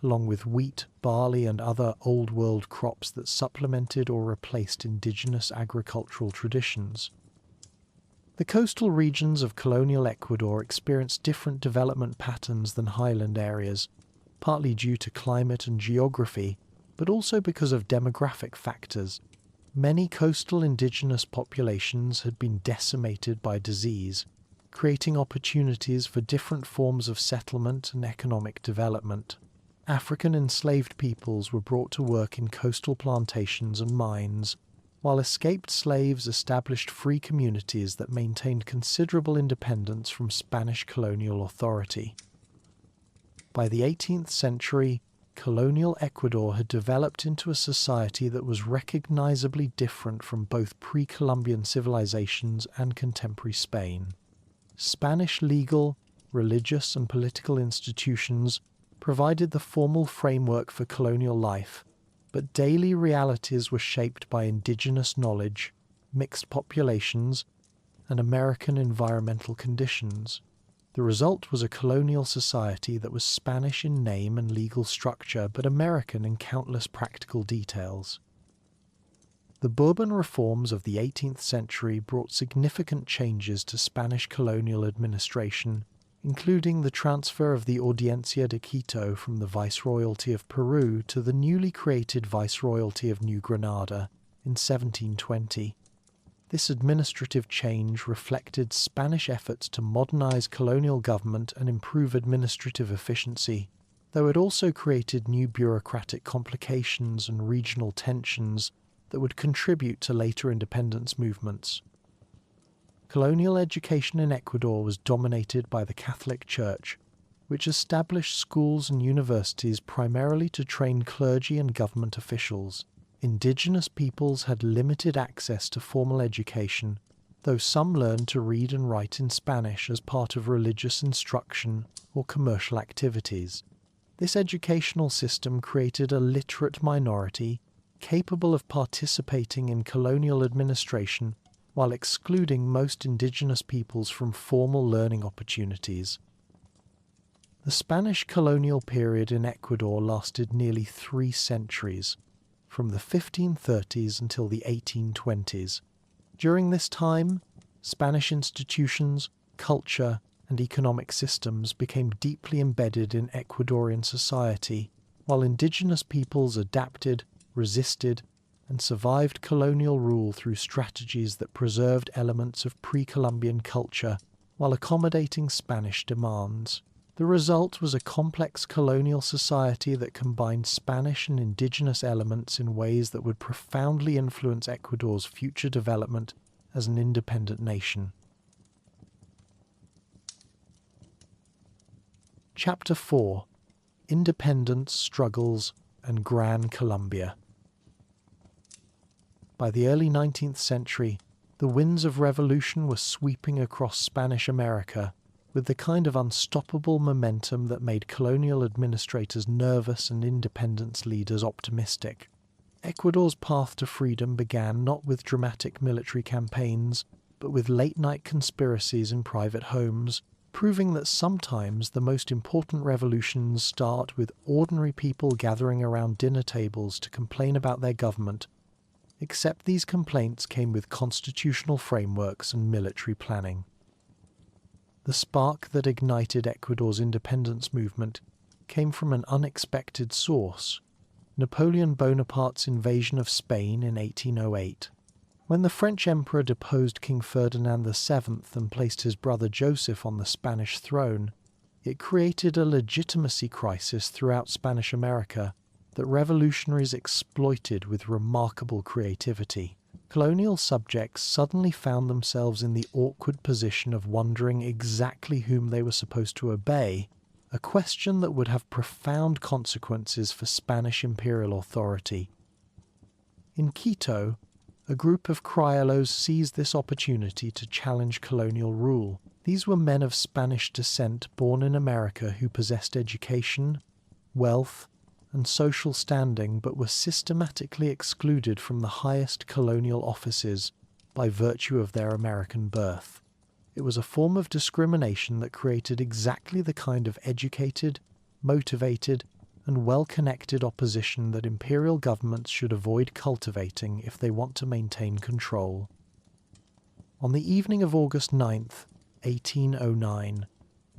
along with wheat, barley, and other Old World crops that supplemented or replaced indigenous agricultural traditions. The coastal regions of colonial Ecuador experienced different development patterns than highland areas, partly due to climate and geography, but also because of demographic factors. Many coastal indigenous populations had been decimated by disease, creating opportunities for different forms of settlement and economic development. African enslaved peoples were brought to work in coastal plantations and mines, while escaped slaves established free communities that maintained considerable independence from Spanish colonial authority. By the 18th century, colonial Ecuador had developed into a society that was recognizably different from both pre-Columbian civilizations and contemporary Spain. Spanish legal, religious, and political institutions provided the formal framework for colonial life, but daily realities were shaped by indigenous knowledge, mixed populations, and American environmental conditions. The result was a colonial society that was Spanish in name and legal structure, but American in countless practical details. The Bourbon reforms of the 18th century brought significant changes to Spanish colonial administration, including the transfer of the Audiencia de Quito from the Viceroyalty of Peru to the newly created Viceroyalty of New Granada in 1720. This administrative change reflected Spanish efforts to modernize colonial government and improve administrative efficiency, though it also created new bureaucratic complications and regional tensions that would contribute to later independence movements. Colonial education in Ecuador was dominated by the Catholic Church, which established schools and universities primarily to train clergy and government officials. Indigenous peoples had limited access to formal education, though some learned to read and write in Spanish as part of religious instruction or commercial activities. This educational system created a literate minority capable of participating in colonial administration while excluding most indigenous peoples from formal learning opportunities. The Spanish colonial period in Ecuador lasted nearly 3 centuries, from the 1530s until the 1820s. During this time, Spanish institutions, culture, and economic systems became deeply embedded in Ecuadorian society, while indigenous peoples adapted, resisted, and survived colonial rule through strategies that preserved elements of pre-Columbian culture while accommodating Spanish demands. The result was a complex colonial society that combined Spanish and indigenous elements in ways that would profoundly influence Ecuador's future development as an independent nation. Chapter 4: Independence, Struggles, and Gran Colombia. By the early 19th century, the winds of revolution were sweeping across Spanish America with the kind of unstoppable momentum that made colonial administrators nervous and independence leaders optimistic. Ecuador's path to freedom began not with dramatic military campaigns, but with late-night conspiracies in private homes, proving that sometimes the most important revolutions start with ordinary people gathering around dinner tables to complain about their government, except these complaints came with constitutional frameworks and military planning. The spark that ignited Ecuador's independence movement came from an unexpected source: Napoleon Bonaparte's invasion of Spain in 1808. When the French emperor deposed King Ferdinand VII and placed his brother Joseph on the Spanish throne, it created a legitimacy crisis throughout Spanish America that revolutionaries exploited with remarkable creativity. Colonial subjects suddenly found themselves in the awkward position of wondering exactly whom they were supposed to obey, a question that would have profound consequences for Spanish imperial authority. In Quito, a group of criollos seized this opportunity to challenge colonial rule. These were men of Spanish descent born in America who possessed education, wealth, and social standing, but were systematically excluded from the highest colonial offices by virtue of their American birth. It was a form of discrimination that created exactly the kind of educated, motivated, and well-connected opposition that imperial governments should avoid cultivating if they want to maintain control. On the evening of August 9th, 1809,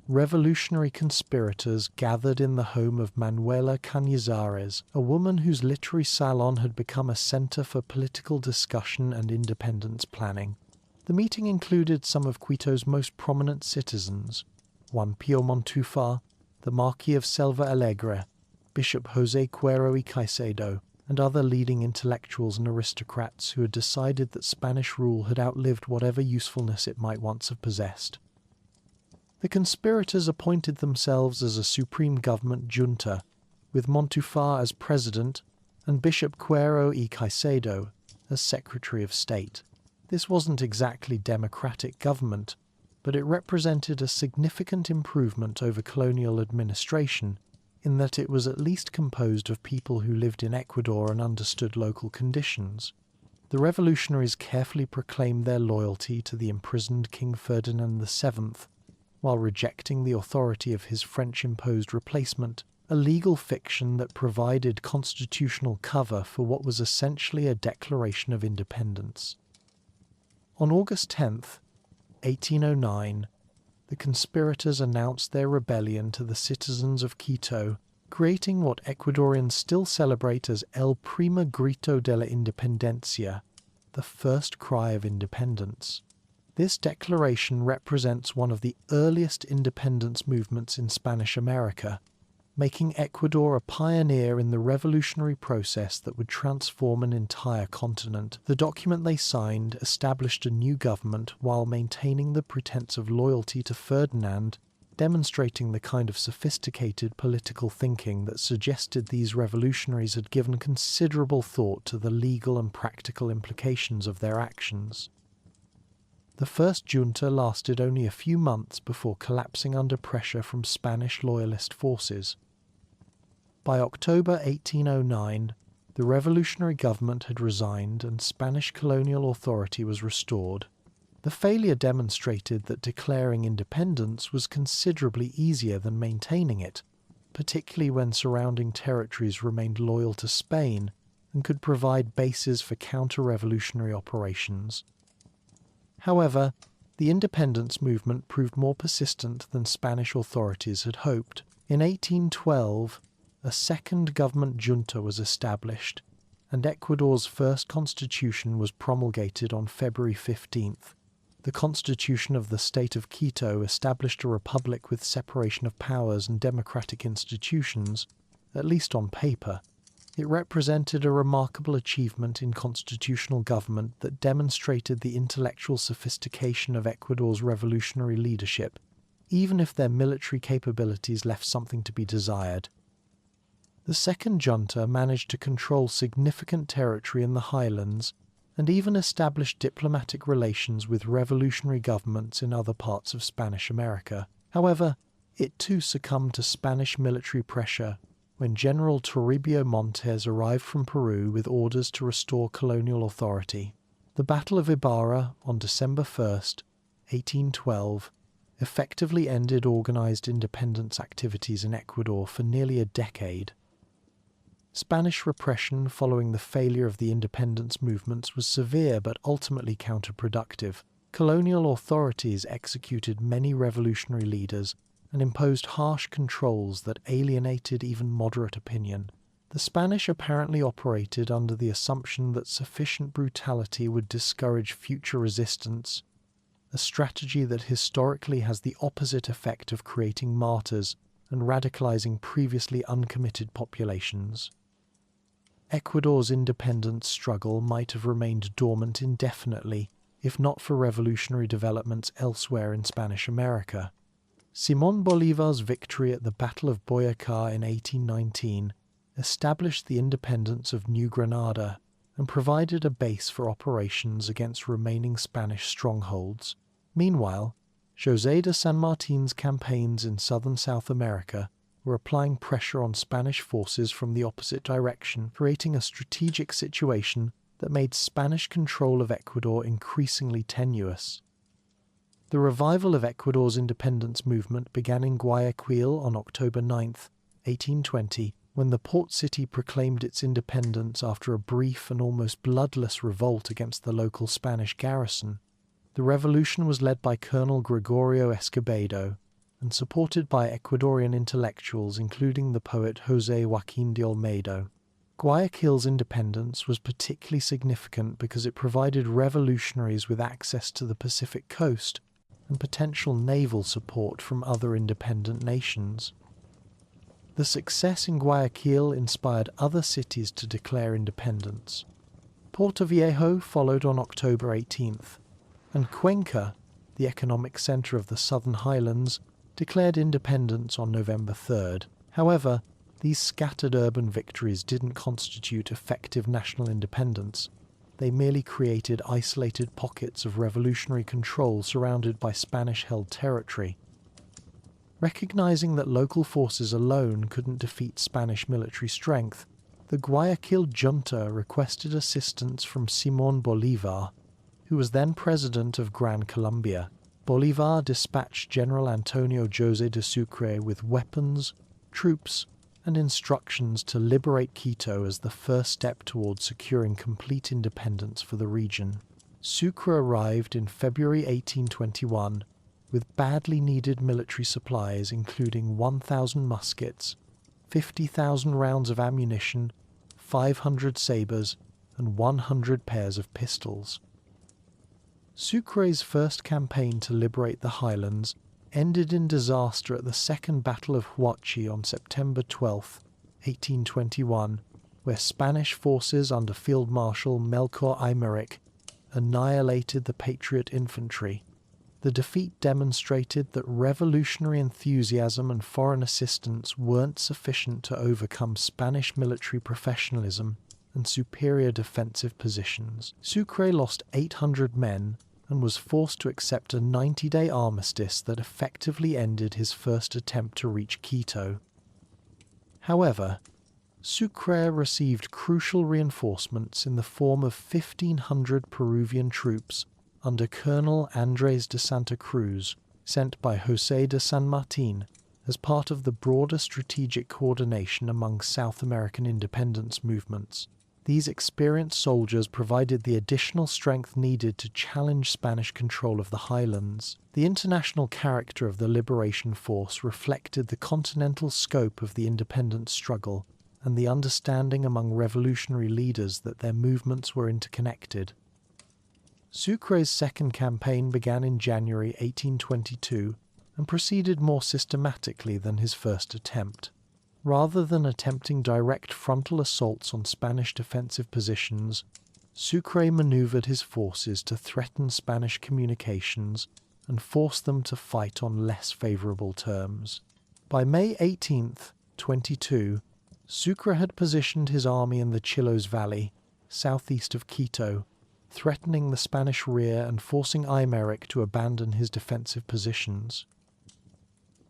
revolutionary conspirators gathered in the home of Manuela Cañizares, a woman whose literary salon had become a center for political discussion and independence planning. The meeting included some of Quito's most prominent citizens: Juan Pío Montúfar, the Marquis of Selva Alegre, Bishop José Cuero y Caicedo, and other leading intellectuals and aristocrats who had decided that Spanish rule had outlived whatever usefulness it might once have possessed. The conspirators appointed themselves as a supreme government junta, with Montufar as president and Bishop Cuero y Caicedo as Secretary of State. This wasn't exactly democratic government, but it represented a significant improvement over colonial administration in that it was at least composed of people who lived in Ecuador and understood local conditions. The revolutionaries carefully proclaimed their loyalty to the imprisoned King Ferdinand VII, while rejecting the authority of his French-imposed replacement, a legal fiction that provided constitutional cover for what was essentially a declaration of independence. On August 10th, 1809, the conspirators announced their rebellion to the citizens of Quito, creating what Ecuadorians still celebrate as El Primer Grito de la Independencia, the first cry of independence. This declaration represents one of the earliest independence movements in Spanish America, making Ecuador a pioneer in the revolutionary process that would transform an entire continent. The document they signed established a new government while maintaining the pretense of loyalty to Ferdinand, demonstrating the kind of sophisticated political thinking that suggested these revolutionaries had given considerable thought to the legal and practical implications of their actions. The first junta lasted only a few months before collapsing under pressure from Spanish loyalist forces. By October 1809, the revolutionary government had resigned and Spanish colonial authority was restored. The failure demonstrated that declaring independence was considerably easier than maintaining it, particularly when surrounding territories remained loyal to Spain and could provide bases for counter-revolutionary operations. However, the independence movement proved more persistent than Spanish authorities had hoped. In 1812, a second government junta was established, and Ecuador's first constitution was promulgated on February 15th. The Constitution of the State of Quito established a republic with separation of powers and democratic institutions, at least on paper. It represented a remarkable achievement in constitutional government that demonstrated the intellectual sophistication of Ecuador's revolutionary leadership, even if their military capabilities left something to be desired. The second junta managed to control significant territory in the highlands and even established diplomatic relations with revolutionary governments in other parts of Spanish America. However, it too succumbed to Spanish military pressure when General Toribio Montes arrived from Peru with orders to restore colonial authority. The Battle of Ibarra on December 1st, 1812, effectively ended organized independence activities in Ecuador for nearly a decade. Spanish repression following the failure of the independence movements was severe but ultimately counterproductive. Colonial authorities executed many revolutionary leaders and imposed harsh controls that alienated even moderate opinion. The Spanish apparently operated under the assumption that sufficient brutality would discourage future resistance, a strategy that historically has the opposite effect of creating martyrs and radicalizing previously uncommitted populations. Ecuador's independence struggle might have remained dormant indefinitely if not for revolutionary developments elsewhere in Spanish America. Simón Bolívar's victory at the Battle of Boyacá in 1819 established the independence of New Granada and provided a base for operations against remaining Spanish strongholds. Meanwhile, José de San Martin's campaigns in southern South America were applying pressure on Spanish forces from the opposite direction, creating a strategic situation that made Spanish control of Ecuador increasingly tenuous. The revival of Ecuador's independence movement began in Guayaquil on October 9, 1820, when the port city proclaimed its independence after a brief and almost bloodless revolt against the local Spanish garrison. The revolution was led by Colonel Gregorio Escobedo and supported by Ecuadorian intellectuals including the poet José Joaquín de Olmedo. Guayaquil's independence was particularly significant because it provided revolutionaries with access to the Pacific coast and potential naval support from other independent nations. The success in Guayaquil inspired other cities to declare independence. Portoviejo followed on October 18th, and Cuenca, the economic centre of the southern highlands, declared independence on November 3rd. However, these scattered urban victories didn't constitute effective national independence. They merely created isolated pockets of revolutionary control surrounded by Spanish-held territory. Recognizing that local forces alone couldn't defeat Spanish military strength, the Guayaquil junta requested assistance from Simón Bolívar, who was then president of Gran Colombia. Bolívar dispatched General Antonio José de Sucre with weapons, troops, and instructions to liberate Quito as the first step towards securing complete independence for the region. Sucre arrived in February 1821 with badly needed military supplies including 1,000 muskets, 50,000 rounds of ammunition, 500 sabres, and 100 pairs of pistols. Sucre's first campaign to liberate the highlands ended in disaster at the Second Battle of Huachi on September 12, 1821, where Spanish forces under Field Marshal Melchor Aymerich annihilated the Patriot infantry. The defeat demonstrated that revolutionary enthusiasm and foreign assistance weren't sufficient to overcome Spanish military professionalism and superior defensive positions. Sucre lost 800 men and was forced to accept a 90-day armistice that effectively ended his first attempt to reach Quito. However, Sucre received crucial reinforcements in the form of 1,500 Peruvian troops under Colonel Andrés de Santa Cruz, sent by José de San Martín as part of the broader strategic coordination among South American independence movements. These experienced soldiers provided the additional strength needed to challenge Spanish control of the highlands. The international character of the liberation force reflected the continental scope of the independence struggle and the understanding among revolutionary leaders that their movements were interconnected. Sucre's second campaign began in January 1822 and proceeded more systematically than his first attempt. Rather than attempting direct frontal assaults on Spanish defensive positions, Sucre maneuvered his forces to threaten Spanish communications and force them to fight on less favorable terms. By May 18, 22, Sucre had positioned his army in the Chillos Valley, southeast of Quito, threatening the Spanish rear and forcing Aymerich to abandon his defensive positions.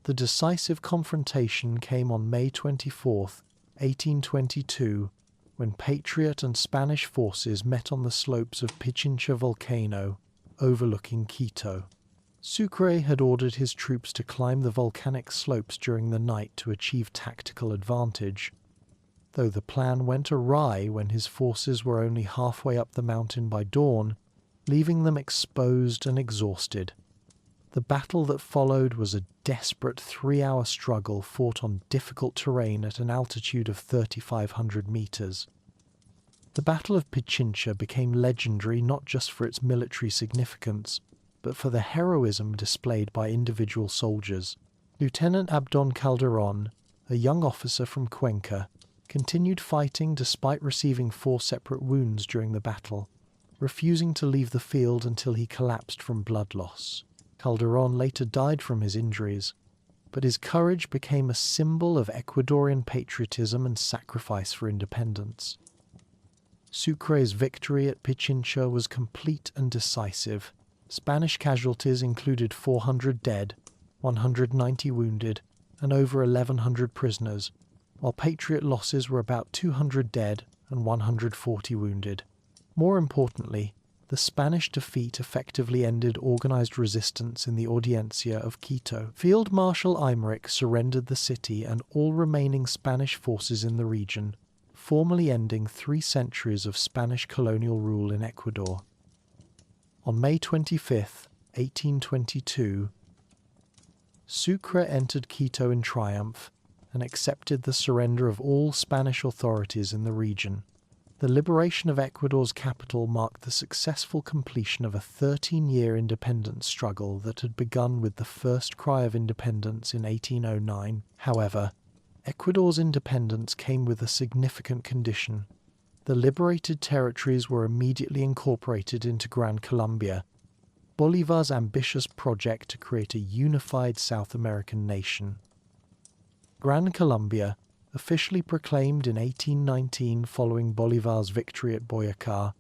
The decisive confrontation came on May 24, 1822, when Patriot and Spanish forces met on the slopes of Pichincha volcano, overlooking Quito. Sucre had ordered his troops to climb the volcanic slopes during the night to achieve tactical advantage, though the plan went awry when his forces were only halfway up the mountain by dawn, leaving them exposed and exhausted. The battle that followed was a desperate 3-hour struggle fought on difficult terrain at an altitude of 3,500 meters. The Battle of Pichincha became legendary not just for its military significance, but for the heroism displayed by individual soldiers. Lieutenant Abdon Calderón, a young officer from Cuenca, continued fighting despite receiving 4 separate wounds during the battle, refusing to leave the field until he collapsed from blood loss. Calderón later died from his injuries, but his courage became a symbol of Ecuadorian patriotism and sacrifice for independence. Sucre's victory at Pichincha was complete and decisive. Spanish casualties included 400 dead, 190 wounded, and over 1,100 prisoners, while Patriot losses were about 200 dead and 140 wounded. More importantly, the Spanish defeat effectively ended organized resistance in the Audiencia of Quito. Field Marshal Aymerich surrendered the city and all remaining Spanish forces in the region, formally ending 3 centuries of Spanish colonial rule in Ecuador. On May 25, 1822, Sucre entered Quito in triumph and accepted the surrender of all Spanish authorities in the region. The liberation of Ecuador's capital marked the successful completion of a 13-year independence struggle that had begun with the first cry of independence in 1809. However, Ecuador's independence came with a significant condition. The liberated territories were immediately incorporated into Gran Colombia, Bolívar's ambitious project to create a unified South American nation. Gran Colombia, officially proclaimed in 1819 following Bolívar's victory at Boyacá,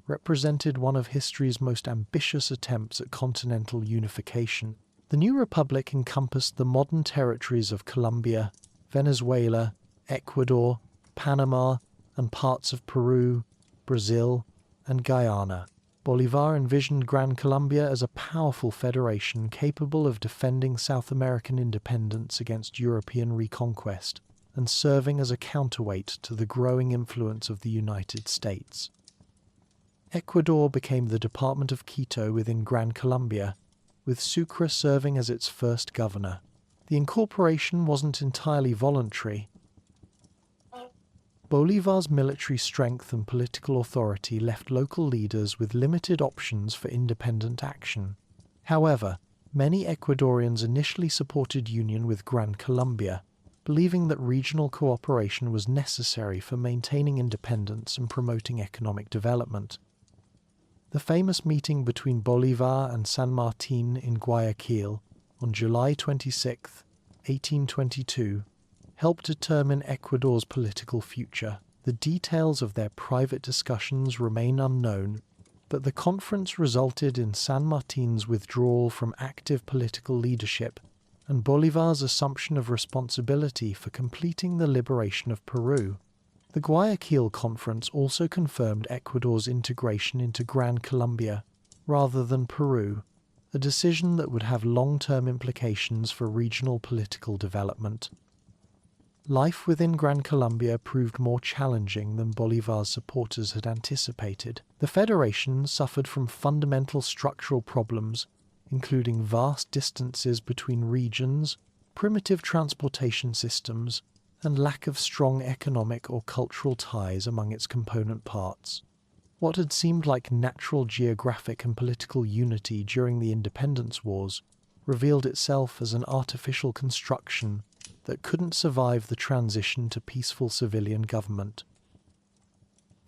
represented one of history's most ambitious attempts at continental unification. The new republic encompassed the modern territories of Colombia, Venezuela, Ecuador, Panama, and parts of Peru, Brazil, and Guyana. Bolívar envisioned Gran Colombia as a powerful federation capable of defending South American independence against European reconquest and serving as a counterweight to the growing influence of the United States. Ecuador became the Department of Quito within Gran Colombia, with Sucre serving as its first governor. The incorporation wasn't entirely voluntary. Bolívar's military strength and political authority left local leaders with limited options for independent action. However, many Ecuadorians initially supported union with Gran Colombia, believing that regional cooperation was necessary for maintaining independence and promoting economic development. The famous meeting between Bolívar and San Martín in Guayaquil on July 26, 1822, helped determine Ecuador's political future. The details of their private discussions remain unknown, but the conference resulted in San Martín's withdrawal from active political leadership and Bolívar's assumption of responsibility for completing the liberation of Peru. The Guayaquil Conference also confirmed Ecuador's integration into Gran Colombia rather than Peru, a decision that would have long-term implications for regional political development. Life within Gran Colombia proved more challenging than Bolívar's supporters had anticipated. The federation suffered from fundamental structural problems, including vast distances between regions, primitive transportation systems, and lack of strong economic or cultural ties among its component parts. What had seemed like natural geographic and political unity during the independence wars revealed itself as an artificial construction that couldn't survive the transition to peaceful civilian government.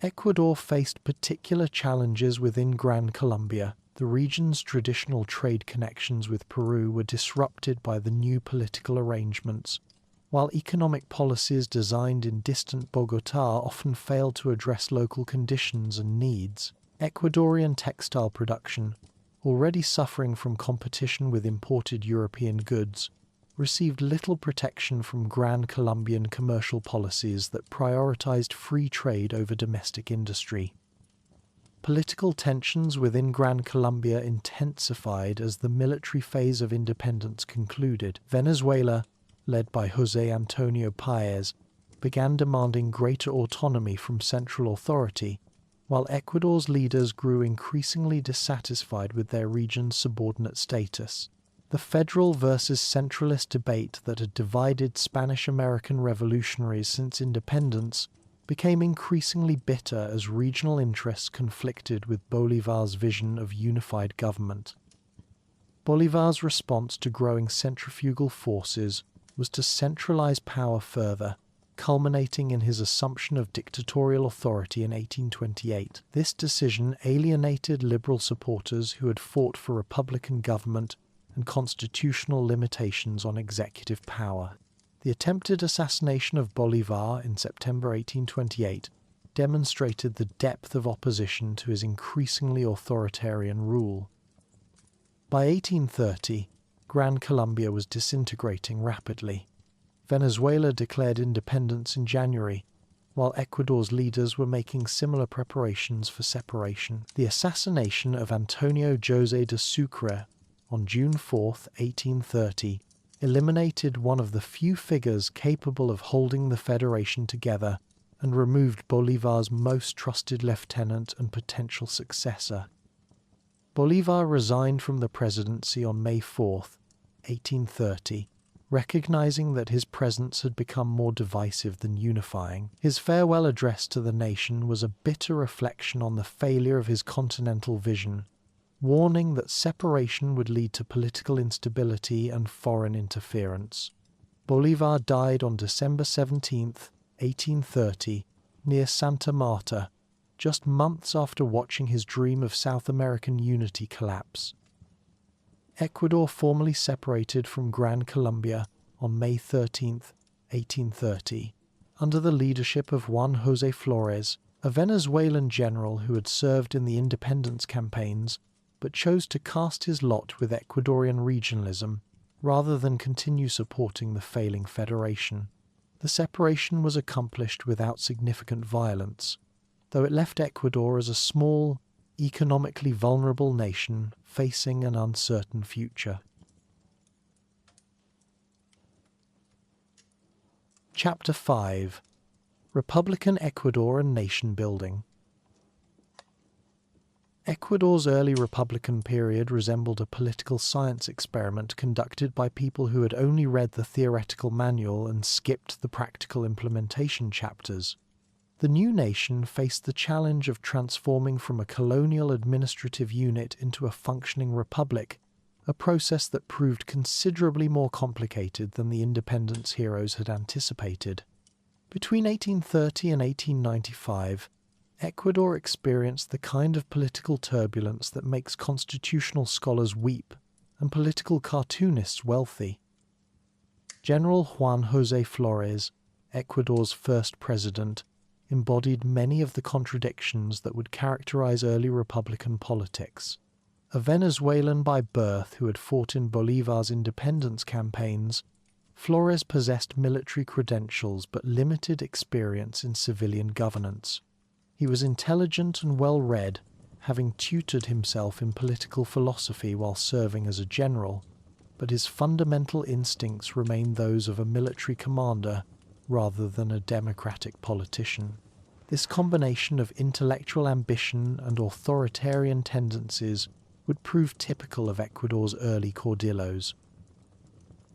Ecuador faced particular challenges within Gran Colombia. The region's traditional trade connections with Peru were disrupted by the new political arrangements, while economic policies designed in distant Bogotá often failed to address local conditions and needs. Ecuadorian textile production, already suffering from competition with imported European goods, received little protection from Gran Colombian commercial policies that prioritized free trade over domestic industry. Political tensions within Gran Colombia intensified as the military phase of independence concluded. Venezuela, led by José Antonio Páez, began demanding greater autonomy from central authority, while Ecuador's leaders grew increasingly dissatisfied with their region's subordinate status. The federal versus centralist debate that had divided Spanish-American revolutionaries since independence became increasingly bitter as regional interests conflicted with Bolívar's vision of unified government. Bolívar's response to growing centrifugal forces was to centralize power further, culminating in his assumption of dictatorial authority in 1828. This decision alienated liberal supporters who had fought for republican government and constitutional limitations on executive power. The attempted assassination of Bolívar in September 1828 demonstrated the depth of opposition to his increasingly authoritarian rule. By 1830, Gran Colombia was disintegrating rapidly. Venezuela declared independence in January, while Ecuador's leaders were making similar preparations for separation. The assassination of Antonio José de Sucre on June 4, 1830, eliminated one of the few figures capable of holding the federation together and removed Bolívar's most trusted lieutenant and potential successor. Bolívar resigned from the presidency on May 4, 1830, recognizing that his presence had become more divisive than unifying. His farewell address to the nation was a bitter reflection on the failure of his continental vision, warning that separation would lead to political instability and foreign interference. Bolívar died on December 17, 1830, near Santa Marta, just months after watching his dream of South American unity collapse. Ecuador formally separated from Gran Colombia on May 13, 1830, under the leadership of Juan José Flores, a Venezuelan general who had served in the independence campaigns but chose to cast his lot with Ecuadorian regionalism rather than continue supporting the failing federation. The separation was accomplished without significant violence, though it left Ecuador as a small, economically vulnerable nation facing an uncertain future. Chapter 5: Republican Ecuador and Nation Building. Ecuador's early republican period resembled a political science experiment conducted by people who had only read the theoretical manual and skipped the practical implementation chapters. The new nation faced the challenge of transforming from a colonial administrative unit into a functioning republic, a process that proved considerably more complicated than the independence heroes had anticipated. Between 1830 and 1895, Ecuador experienced the kind of political turbulence that makes constitutional scholars weep and political cartoonists wealthy. General Juan José Flores, Ecuador's first president, embodied many of the contradictions that would characterize early republican politics. A Venezuelan by birth who had fought in Bolívar's independence campaigns, Flores possessed military credentials but limited experience in civilian governance. He was intelligent and well-read, having tutored himself in political philosophy while serving as a general, but his fundamental instincts remained those of a military commander rather than a democratic politician. This combination of intellectual ambition and authoritarian tendencies would prove typical of Ecuador's early caudillos.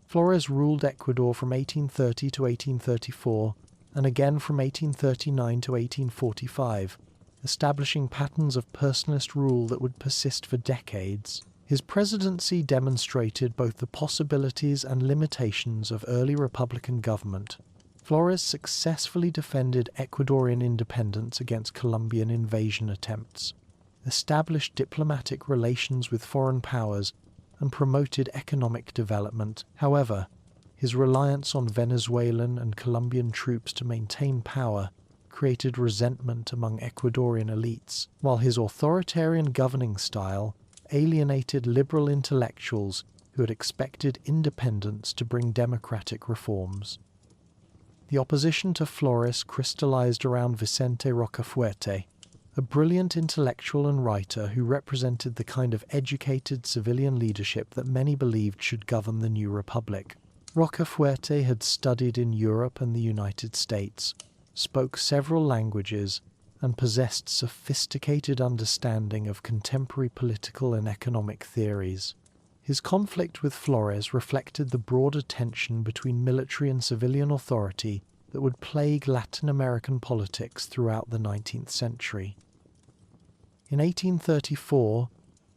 Flores ruled Ecuador from 1830 to 1834, and again from 1839 to 1845, establishing patterns of personalist rule that would persist for decades. His presidency demonstrated both the possibilities and limitations of early republican government. Flores successfully defended Ecuadorian independence against Columbian invasion attempts, established diplomatic relations with foreign powers, and promoted economic development. However, his reliance on Venezuelan and Colombian troops to maintain power created resentment among Ecuadorian elites, while his authoritarian governing style alienated liberal intellectuals who had expected independence to bring democratic reforms. The opposition to Flores crystallized around Vicente Rocafuerte, a brilliant intellectual and writer who represented the kind of educated civilian leadership that many believed should govern the new republic. Rocafuerte had studied in Europe and the United States, spoke several languages, and possessed sophisticated understanding of contemporary political and economic theories. His conflict with Flores reflected the broader tension between military and civilian authority that would plague Latin American politics throughout the 19th century. In 1834,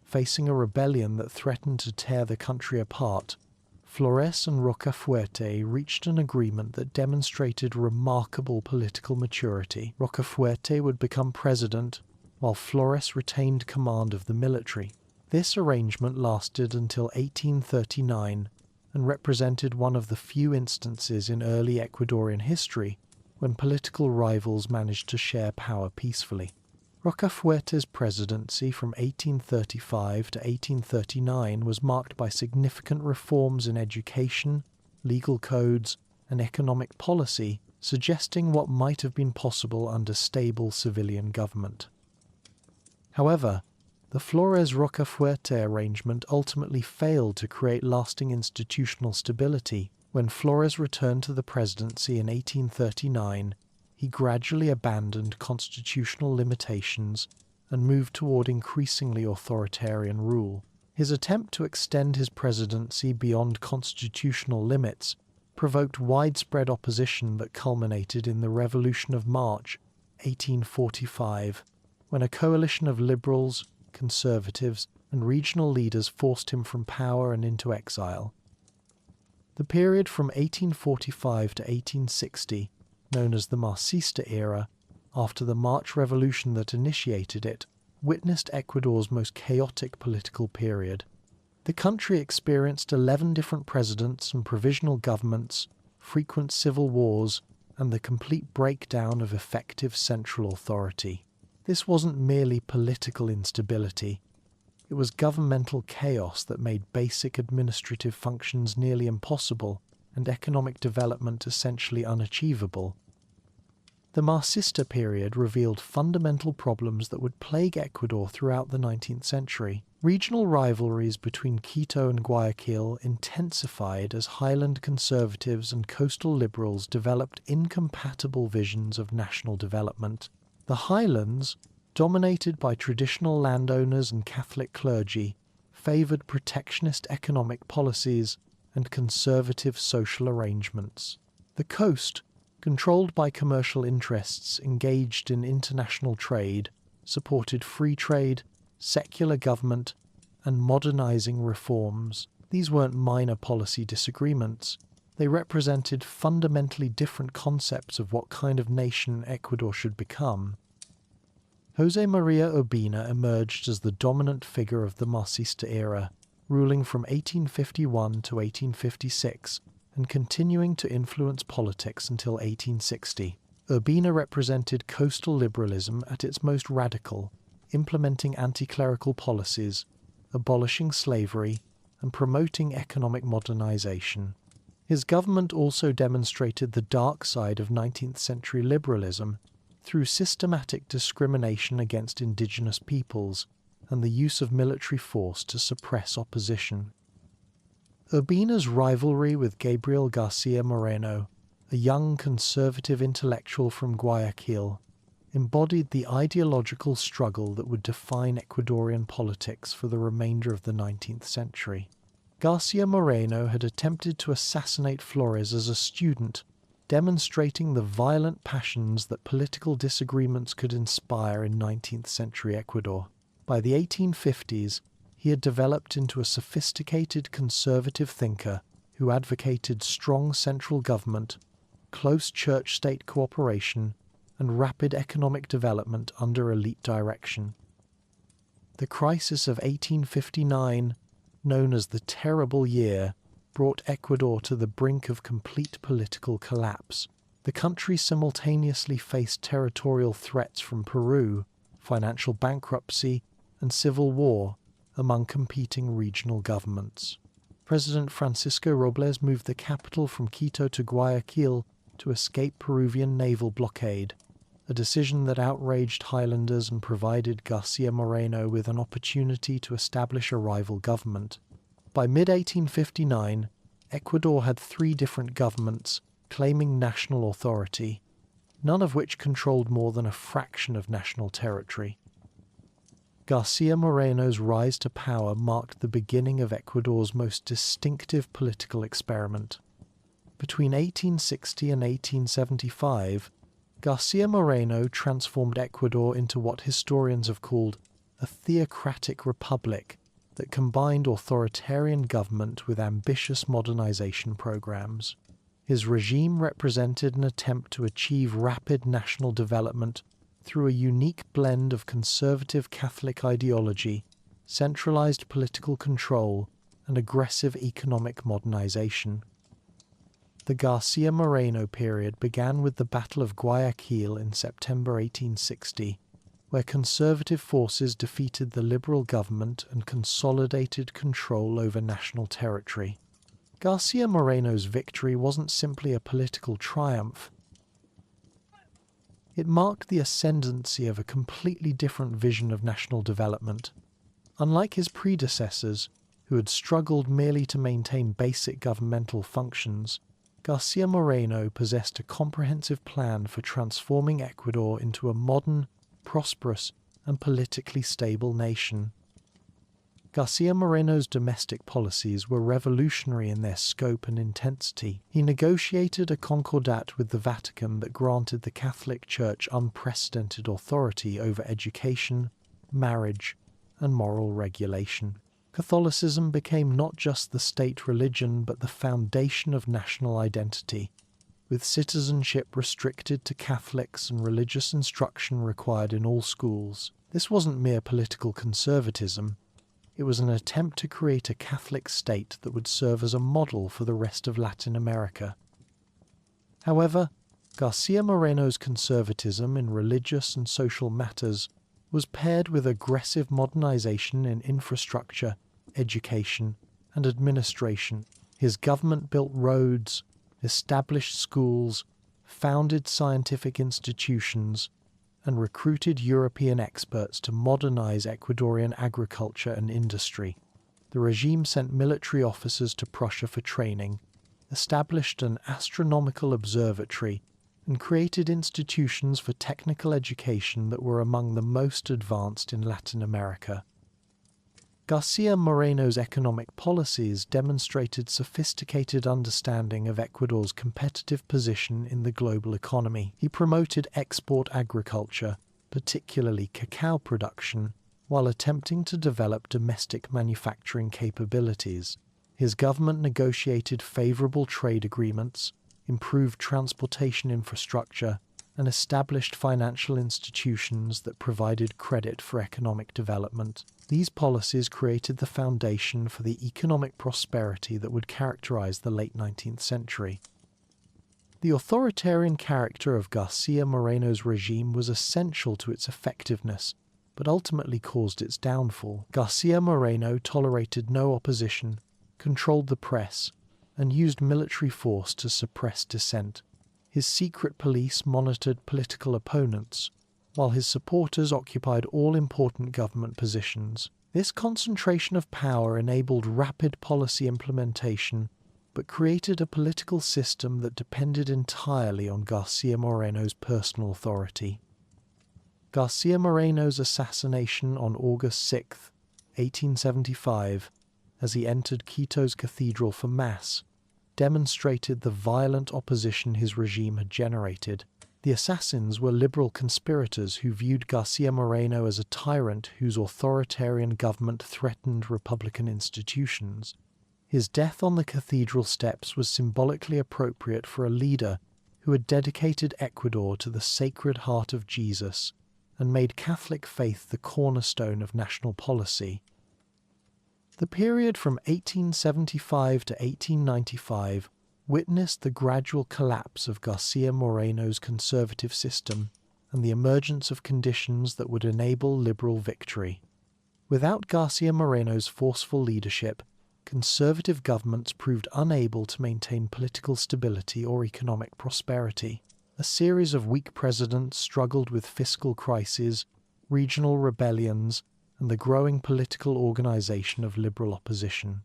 facing a rebellion that threatened to tear the country apart, Flores and Rocafuerte reached an agreement that demonstrated remarkable political maturity. Rocafuerte would become president, while Flores retained command of the military. This arrangement lasted until 1839 and represented one of the few instances in early Ecuadorian history when political rivals managed to share power peacefully. Rocafuerte's presidency from 1835 to 1839 was marked by significant reforms in education, legal codes, and economic policy, suggesting what might have been possible under stable civilian government. However, the Flores-Rocafuerte arrangement ultimately failed to create lasting institutional stability. When Flores returned to the presidency in 1839, he gradually abandoned constitutional limitations and moved toward increasingly authoritarian rule. His attempt to extend his presidency beyond constitutional limits provoked widespread opposition that culminated in the Revolution of March, 1845, when a coalition of liberals, conservatives, and regional leaders forced him from power and into exile. The period from 1845 to 1860, known as the Marxista era, after the March Revolution that initiated it, witnessed Ecuador's most chaotic political period. The country experienced 11 different presidents and provisional governments, frequent civil wars, and the complete breakdown of effective central authority. This wasn't merely political instability. It was governmental chaos that made basic administrative functions nearly impossible and economic development essentially unachievable. The Marxista period revealed fundamental problems that would plague Ecuador throughout the 19th century. Regional rivalries between Quito and Guayaquil intensified as highland conservatives and coastal liberals developed incompatible visions of national development. The highlands, dominated by traditional landowners and Catholic clergy, favoured protectionist economic policies and conservative social arrangements. The coast, controlled by commercial interests engaged in international trade, supported free trade, secular government, and modernising reforms. These weren't minor policy disagreements. They represented fundamentally different concepts of what kind of nation Ecuador should become. José María Urbina emerged as the dominant figure of the Marxista era, ruling from 1851 to 1856 and continuing to influence politics until 1860. Urbina represented coastal liberalism at its most radical, implementing anti-clerical policies, abolishing slavery, and promoting economic modernization. His government also demonstrated the dark side of 19th century liberalism through systematic discrimination against indigenous peoples and the use of military force to suppress opposition. Urbina's rivalry with Gabriel García Moreno, a young conservative intellectual from Guayaquil, embodied the ideological struggle that would define Ecuadorian politics for the remainder of the 19th century. García Moreno had attempted to assassinate Flores as a student, demonstrating the violent passions that political disagreements could inspire in 19th century Ecuador. By the 1850s, he had developed into a sophisticated conservative thinker who advocated strong central government, close church-state cooperation, and rapid economic development under elite direction. The crisis of 1859, known as the Terrible Year, brought Ecuador to the brink of complete political collapse. The country simultaneously faced territorial threats from Peru, financial bankruptcy, and civil war among competing regional governments. President Francisco Robles moved the capital from Quito to Guayaquil to escape Peruvian naval blockade, a decision that outraged highlanders and provided García Moreno with an opportunity to establish a rival government. By mid-1859, Ecuador had 3 different governments claiming national authority, none of which controlled more than a fraction of national territory. García Moreno's rise to power marked the beginning of Ecuador's most distinctive political experiment. Between 1860 and 1875, García Moreno transformed Ecuador into what historians have called a theocratic republic that combined authoritarian government with ambitious modernization programs. His regime represented an attempt to achieve rapid national development through a unique blend of conservative Catholic ideology, centralized political control, and aggressive economic modernization. The García Moreno period began with the Battle of Guayaquil in September 1860, where conservative forces defeated the liberal government and consolidated control over national territory. García Moreno's victory wasn't simply a political triumph. It marked the ascendancy of a completely different vision of national development. Unlike his predecessors, who had struggled merely to maintain basic governmental functions, García Moreno possessed a comprehensive plan for transforming Ecuador into a modern, prosperous, and politically stable nation. García Moreno's domestic policies were revolutionary in their scope and intensity. He negotiated a concordat with the Vatican that granted the Catholic Church unprecedented authority over education, marriage, and moral regulation. Catholicism became not just the state religion but the foundation of national identity, with citizenship restricted to Catholics and religious instruction required in all schools. This wasn't mere political conservatism. It was an attempt to create a Catholic state that would serve as a model for the rest of Latin America. However, Garcia Moreno's conservatism in religious and social matters was paired with aggressive modernization in infrastructure, education, and administration. His government built roads, established schools, founded scientific institutions, and recruited European experts to modernize Ecuadorian agriculture and industry. The regime sent military officers to Prussia for training, established an astronomical observatory, and created institutions for technical education that were among the most advanced in Latin America. Garcia Moreno's economic policies demonstrated sophisticated understanding of Ecuador's competitive position in the global economy. He promoted export agriculture, particularly cacao production, while attempting to develop domestic manufacturing capabilities. His government negotiated favorable trade agreements, improved transportation infrastructure, and established financial institutions that provided credit for economic development. These policies created the foundation for the economic prosperity that would characterize the late 19th century. The authoritarian character of Garcia Moreno's regime was essential to its effectiveness, but ultimately caused its downfall. Garcia Moreno tolerated no opposition, controlled the press, and used military force to suppress dissent. His secret police monitored political opponents, while his supporters occupied all important government positions. This concentration of power enabled rapid policy implementation, but created a political system that depended entirely on Garcia Moreno's personal authority. Garcia Moreno's assassination on August 6, 1875, as he entered Quito's cathedral for Mass, demonstrated the violent opposition his regime had generated. The assassins were liberal conspirators who viewed Garcia Moreno as a tyrant whose authoritarian government threatened republican institutions. His death on the cathedral steps was symbolically appropriate for a leader who had dedicated Ecuador to the Sacred Heart of Jesus and made Catholic faith the cornerstone of national policy. The period from 1875 to 1895 witnessed the gradual collapse of Garcia Moreno's conservative system and the emergence of conditions that would enable liberal victory. Without Garcia Moreno's forceful leadership, conservative governments proved unable to maintain political stability or economic prosperity. A series of weak presidents struggled with fiscal crises, regional rebellions, and the growing political organization of liberal opposition.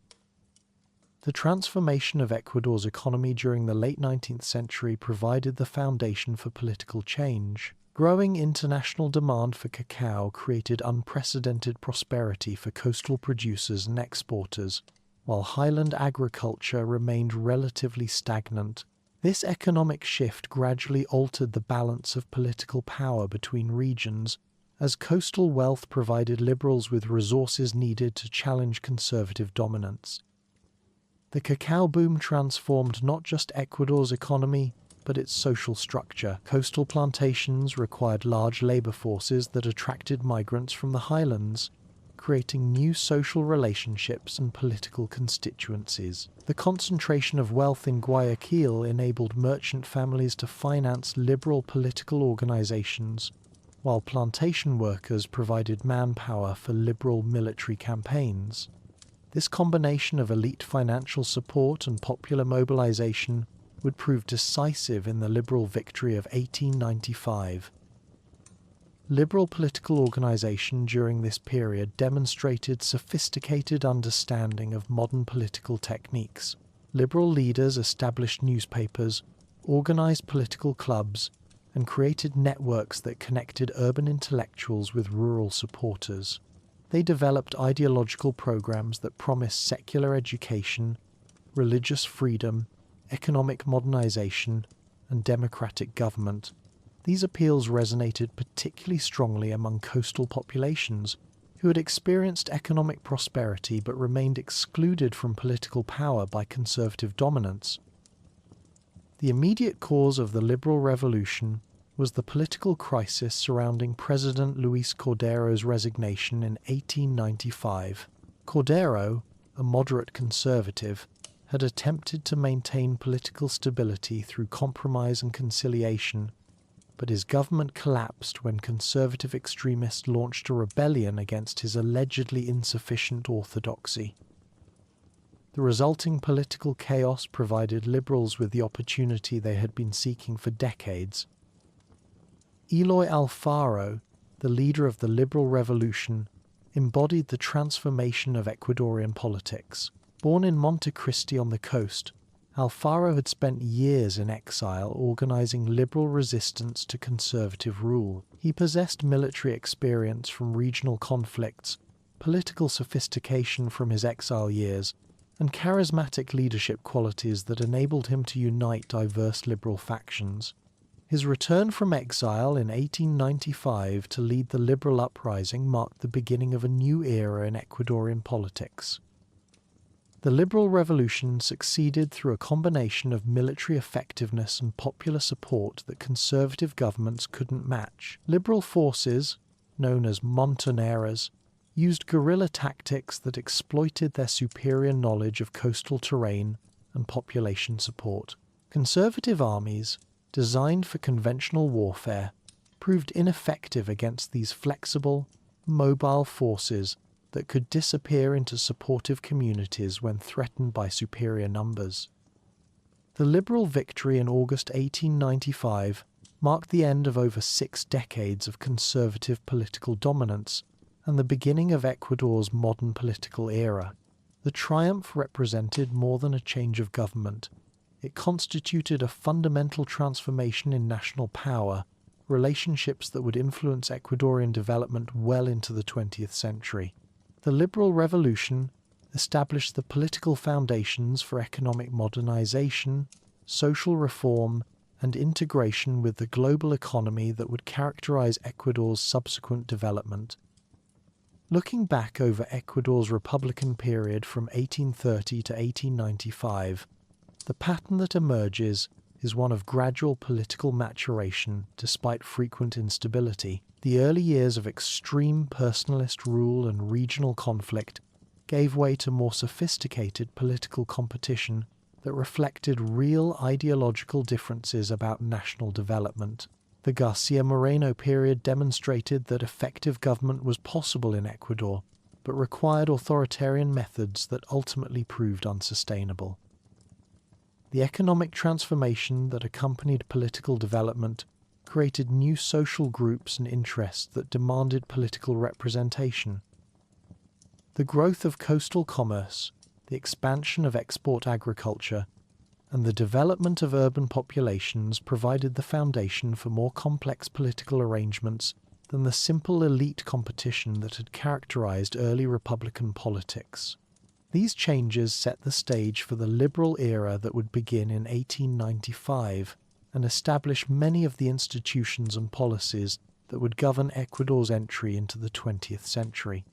The transformation of Ecuador's economy during the late 19th century provided the foundation for political change. Growing international demand for cacao created unprecedented prosperity for coastal producers and exporters, while highland agriculture remained relatively stagnant. This economic shift gradually altered the balance of political power between regions, as coastal wealth provided liberals with resources needed to challenge conservative dominance. The cacao boom transformed not just Ecuador's economy, but its social structure. Coastal plantations required large labor forces that attracted migrants from the highlands, creating new social relationships and political constituencies. The concentration of wealth in Guayaquil enabled merchant families to finance liberal political organizations, while plantation workers provided manpower for liberal military campaigns. This combination of elite financial support and popular mobilization would prove decisive in the liberal victory of 1895. Liberal political organization during this period demonstrated sophisticated understanding of modern political techniques. Liberal leaders established newspapers, organized political clubs, and created networks that connected urban intellectuals with rural supporters. They developed ideological programs that promised secular education, religious freedom, economic modernization, and democratic government. These appeals resonated particularly strongly among coastal populations, who had experienced economic prosperity but remained excluded from political power by conservative dominance. The immediate cause of the liberal revolution was the political crisis surrounding President Luis Cordero's resignation in 1895. Cordero, a moderate conservative, had attempted to maintain political stability through compromise and conciliation, but his government collapsed when conservative extremists launched a rebellion against his allegedly insufficient orthodoxy. The resulting political chaos provided liberals with the opportunity they had been seeking for decades. Eloy Alfaro, the leader of the liberal revolution, embodied the transformation of Ecuadorian politics. Born in Montecristi on the coast, Alfaro had spent years in exile organizing liberal resistance to conservative rule. He possessed military experience from regional conflicts, political sophistication from his exile years, and charismatic leadership qualities that enabled him to unite diverse liberal factions. His return from exile in 1895 to lead the liberal uprising marked the beginning of a new era in Ecuadorian politics. The liberal revolution succeeded through a combination of military effectiveness and popular support that conservative governments couldn't match. Liberal forces, known as montoneras, used guerrilla tactics that exploited their superior knowledge of coastal terrain and population support. Conservative armies, designed for conventional warfare, proved ineffective against these flexible, mobile forces that could disappear into supportive communities when threatened by superior numbers. The liberal victory in August 1895 marked the end of over 6 decades of conservative political dominance and the beginning of Ecuador's modern political era. The triumph represented more than a change of government. It constituted a fundamental transformation in national power, relationships that would influence Ecuadorian development well into the 20th century. The liberal revolution established the political foundations for economic modernization, social reform, and integration with the global economy that would characterize Ecuador's subsequent development. Looking back over Ecuador's republican period from 1830 to 1895, the pattern that emerges is one of gradual political maturation despite frequent instability. The early years of extreme personalist rule and regional conflict gave way to more sophisticated political competition that reflected real ideological differences about national development. The Garcia Moreno period demonstrated that effective government was possible in Ecuador, but required authoritarian methods that ultimately proved unsustainable. The economic transformation that accompanied political development created new social groups and interests that demanded political representation. The growth of coastal commerce, the expansion of export agriculture, and the development of urban populations provided the foundation for more complex political arrangements than the simple elite competition that had characterized early republican politics. These changes set the stage for the liberal era that would begin in 1895 and establish many of the institutions and policies that would govern Ecuador's entry into the 20th century.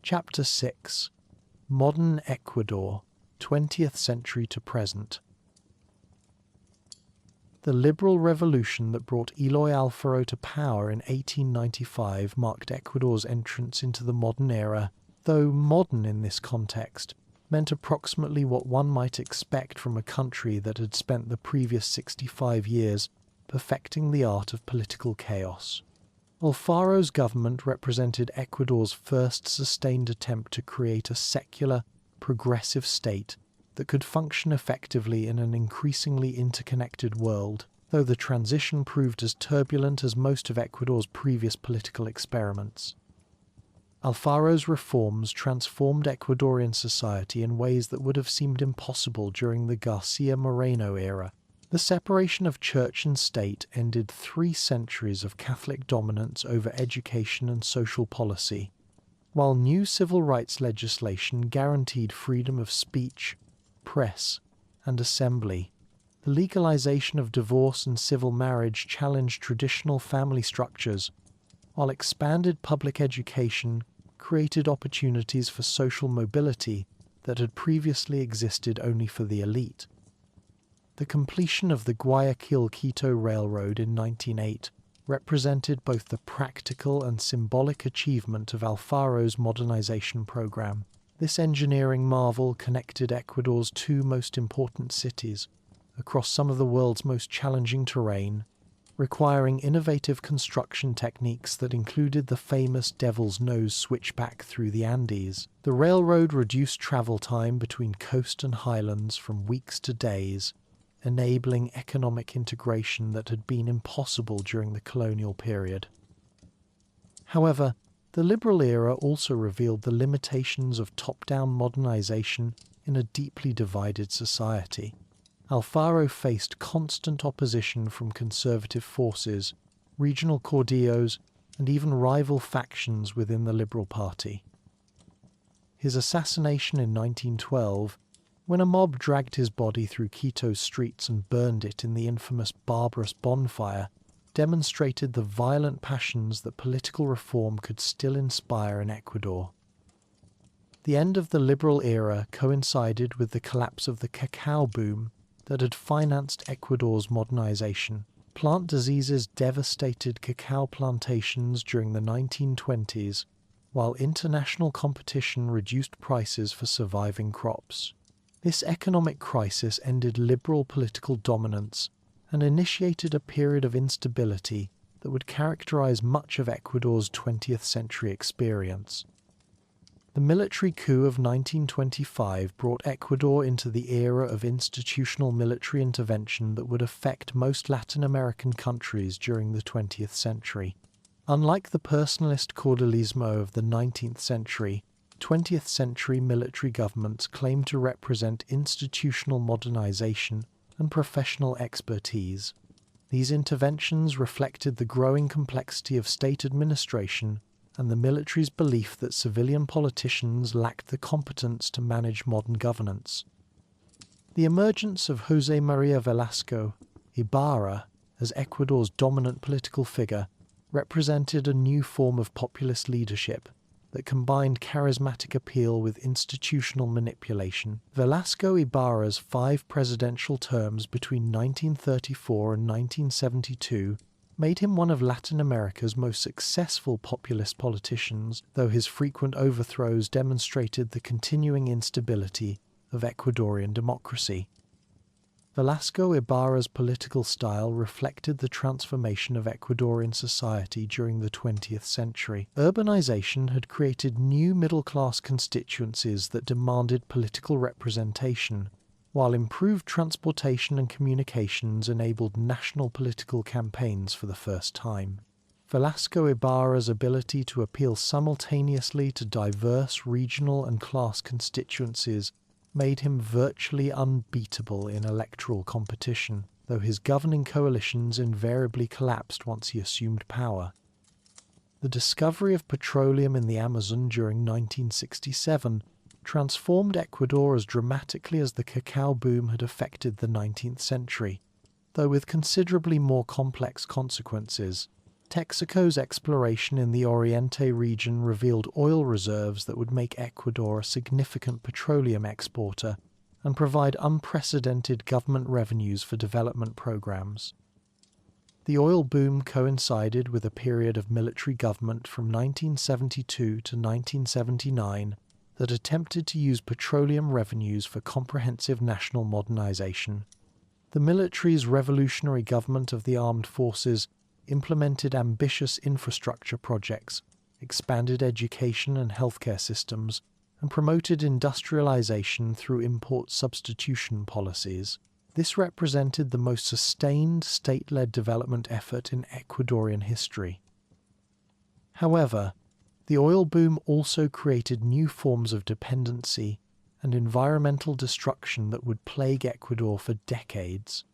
Chapter 6: Modern Ecuador, 20th century to present. The liberal revolution that brought Eloy Alfaro to power in 1895 marked Ecuador's entrance into the modern era, though modern in this context meant approximately what one might expect from a country that had spent the previous 65 years perfecting the art of political chaos. Alfaro's government represented Ecuador's first sustained attempt to create a secular, progressive state that could function effectively in an increasingly interconnected world, though the transition proved as turbulent as most of Ecuador's previous political experiments. Alfaro's reforms transformed Ecuadorian society in ways that would have seemed impossible during the Garcia Moreno era. The separation of church and state ended 3 centuries of Catholic dominance over education and social policy, while new civil rights legislation guaranteed freedom of speech, press, and assembly. The legalization of divorce and civil marriage challenged traditional family structures, while expanded public education created opportunities for social mobility that had previously existed only for the elite. The completion of the Guayaquil-Quito Railroad in 1908 represented both the practical and symbolic achievement of Alfaro's modernization program. This engineering marvel connected Ecuador's two most important cities across some of the world's most challenging terrain, requiring innovative construction techniques that included the famous Devil's Nose switchback through the Andes. The railroad reduced travel time between coast and highlands from weeks to days, enabling economic integration that had been impossible during the colonial period. However, the liberal era also revealed the limitations of top-down modernization in a deeply divided society. Alfaro faced constant opposition from conservative forces, regional caudillos, and even rival factions within the Liberal Party. His assassination in 1912, when a mob dragged his body through Quito's streets and burned it in the infamous barbarous bonfire, demonstrated the violent passions that political reform could still inspire in Ecuador. The end of the liberal era coincided with the collapse of the cacao boom that had financed Ecuador's modernization. Plant diseases devastated cacao plantations during the 1920s, while international competition reduced prices for surviving crops. This economic crisis ended liberal political dominance and initiated a period of instability that would characterize much of Ecuador's 20th century experience. The military coup of 1925 brought Ecuador into the era of institutional military intervention that would affect most Latin American countries during the 20th century. Unlike the personalist caudillismo of the 19th century, 20th century military governments claimed to represent institutional modernization and professional expertise. These interventions reflected the growing complexity of state administration and the military's belief that civilian politicians lacked the competence to manage modern governance. The emergence of José María Velasco Ibarra as Ecuador's dominant political figure represented a new form of populist leadership that combined charismatic appeal with institutional manipulation. Velasco Ibarra's 5 presidential terms between 1934 and 1972 made him one of Latin America's most successful populist politicians, though his frequent overthrows demonstrated the continuing instability of Ecuadorian democracy. Velasco Ibarra's political style reflected the transformation of Ecuadorian society during the 20th century. Urbanization had created new middle-class constituencies that demanded political representation, while improved transportation and communications enabled national political campaigns for the first time. Velasco Ibarra's ability to appeal simultaneously to diverse regional and class constituencies made him virtually unbeatable in electoral competition, though his governing coalitions invariably collapsed once he assumed power. The discovery of petroleum in the Amazon during 1967 transformed Ecuador as dramatically as the cacao boom had affected the 19th century, though with considerably more complex consequences. Texaco's exploration in the Oriente region revealed oil reserves that would make Ecuador a significant petroleum exporter and provide unprecedented government revenues for development programs. The oil boom coincided with a period of military government from 1972 to 1979 that attempted to use petroleum revenues for comprehensive national modernization. The military's revolutionary government of the armed forces implemented ambitious infrastructure projects, expanded education and healthcare systems, and promoted industrialization through import substitution policies. This represented the most sustained state-led development effort in Ecuadorian history. However, the oil boom also created new forms of dependency and environmental destruction that would plague Ecuador for decades.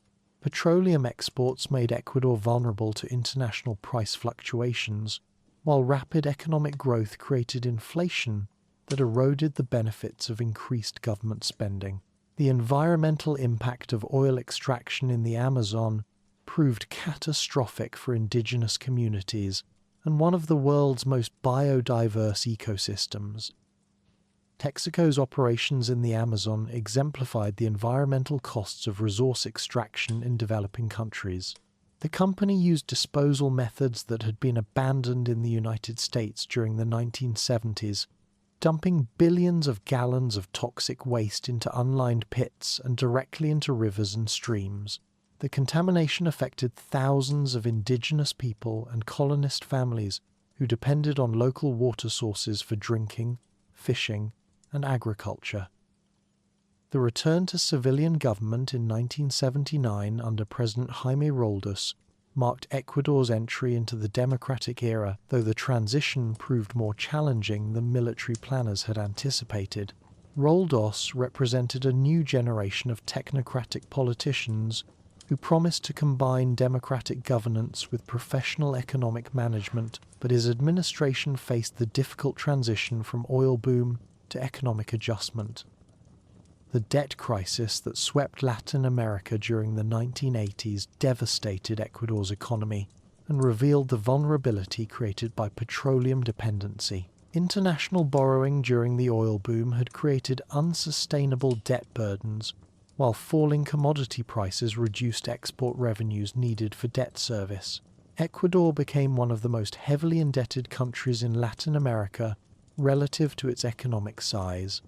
Petroleum exports made Ecuador vulnerable to international price fluctuations, while rapid economic growth created inflation that eroded the benefits of increased government spending. The environmental impact of oil extraction in the Amazon proved catastrophic for indigenous communities and one of the world's most biodiverse ecosystems. Texaco's operations in the Amazon exemplified the environmental costs of resource extraction in developing countries. The company used disposal methods that had been abandoned in the United States during the 1970s, dumping billions of gallons of toxic waste into unlined pits and directly into rivers and streams. The contamination affected thousands of indigenous people and colonist families who depended on local water sources for drinking, fishing, and agriculture. The return to civilian government in 1979 under President Jaime Roldós marked Ecuador's entry into the democratic era, though the transition proved more challenging than military planners had anticipated. Roldós represented a new generation of technocratic politicians who promised to combine democratic governance with professional economic management, but his administration faced the difficult transition from oil boom to economic adjustment. The debt crisis that swept Latin America during the 1980s devastated Ecuador's economy and revealed the vulnerability created by petroleum dependency. International borrowing during the oil boom had created unsustainable debt burdens, while falling commodity prices reduced export revenues needed for debt service. Ecuador became one of the most heavily indebted countries in Latin America relative to its economic size.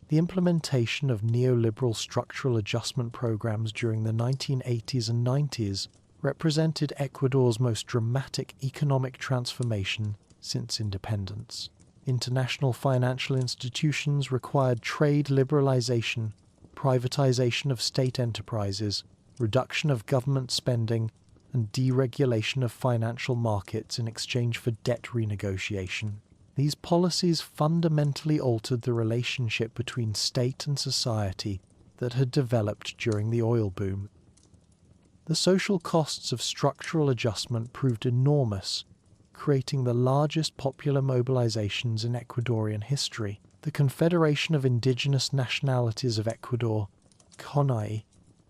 The implementation of neoliberal structural adjustment programs during the 1980s and 90s represented Ecuador's most dramatic economic transformation since independence. International financial institutions required trade liberalization, privatization of state enterprises, reduction of government spending, and deregulation of financial markets in exchange for debt renegotiation. These policies fundamentally altered the relationship between state and society that had developed during the oil boom. The social costs of structural adjustment proved enormous, creating the largest popular mobilizations in Ecuadorian history. The Confederation of Indigenous Nationalities of Ecuador, CONAI,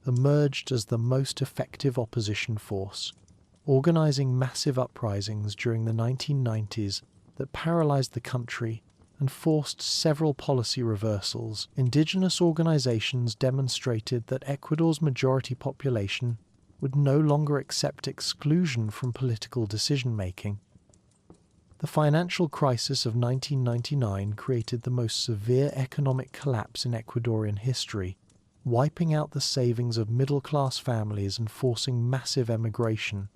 emerged as the most effective opposition force, organizing massive uprisings during the 1990s that paralyzed the country and forced several policy reversals. Indigenous organizations demonstrated that Ecuador's majority population would no longer accept exclusion from political decision-making. The financial crisis of 1999 created the most severe economic collapse in Ecuadorian history, wiping out the savings of middle-class families and forcing massive emigration.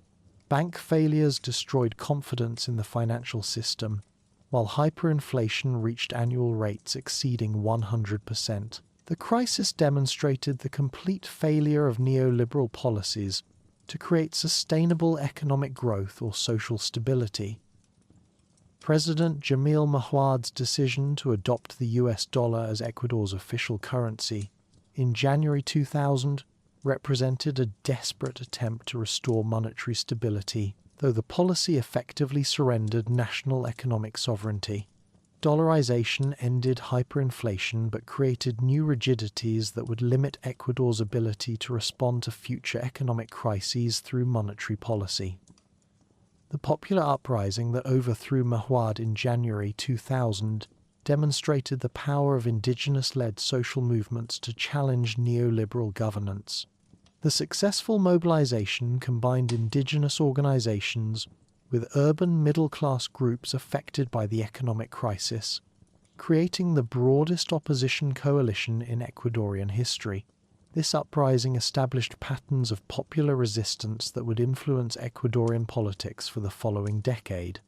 Bank failures destroyed confidence in the financial system, while hyperinflation reached annual rates exceeding 100%. The crisis demonstrated the complete failure of neoliberal policies to create sustainable economic growth or social stability. President Jamil Mahuad's decision to adopt the US dollar as Ecuador's official currency in January 2000 represented a desperate attempt to restore monetary stability, though the policy effectively surrendered national economic sovereignty. Dollarization ended hyperinflation but created new rigidities that would limit Ecuador's ability to respond to future economic crises through monetary policy. The popular uprising that overthrew Mahuad in January 2000 demonstrated the power of indigenous-led social movements to challenge neoliberal governance. The successful mobilization combined indigenous organizations with urban middle-class groups affected by the economic crisis, creating the broadest opposition coalition in Ecuadorian history. This uprising established patterns of popular resistance that would influence Ecuadorian politics for the following decade.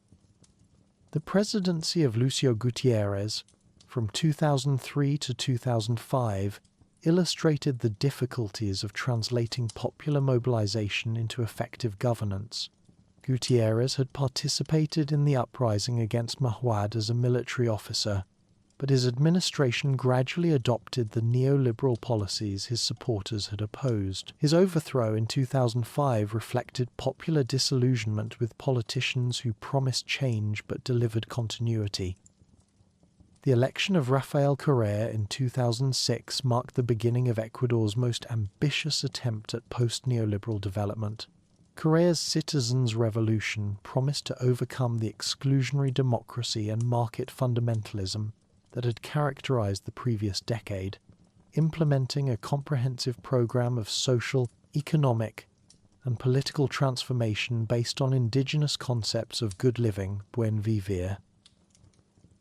The presidency of Lucio Gutiérrez, from 2003 to 2005, illustrated the difficulties of translating popular mobilization into effective governance. Gutiérrez had participated in the uprising against Mahuad as a military officer, but his administration gradually adopted the neoliberal policies his supporters had opposed. His overthrow in 2005 reflected popular disillusionment with politicians who promised change but delivered continuity. The election of Rafael Correa in 2006 marked the beginning of Ecuador's most ambitious attempt at post-neoliberal development. Correa's citizens' revolution promised to overcome the exclusionary democracy and market fundamentalism that had characterized the previous decade, implementing a comprehensive program of social, economic, and political transformation based on indigenous concepts of good living, buen vivir.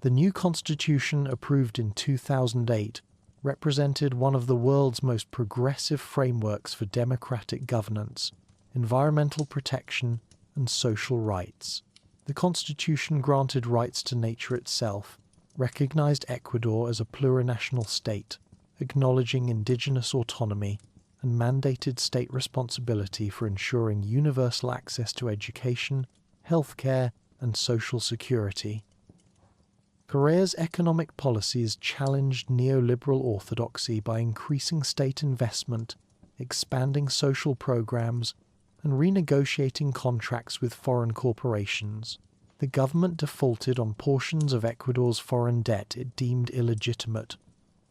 The new constitution, approved in 2008, represented one of the world's most progressive frameworks for democratic governance, environmental protection, and social rights. The constitution granted rights to nature itself, recognized Ecuador as a plurinational state, acknowledging indigenous autonomy, and mandated state responsibility for ensuring universal access to education, healthcare, and social security. Correa's economic policies challenged neoliberal orthodoxy by increasing state investment, expanding social programs, and renegotiating contracts with foreign corporations. The government defaulted on portions of Ecuador's foreign debt it deemed illegitimate,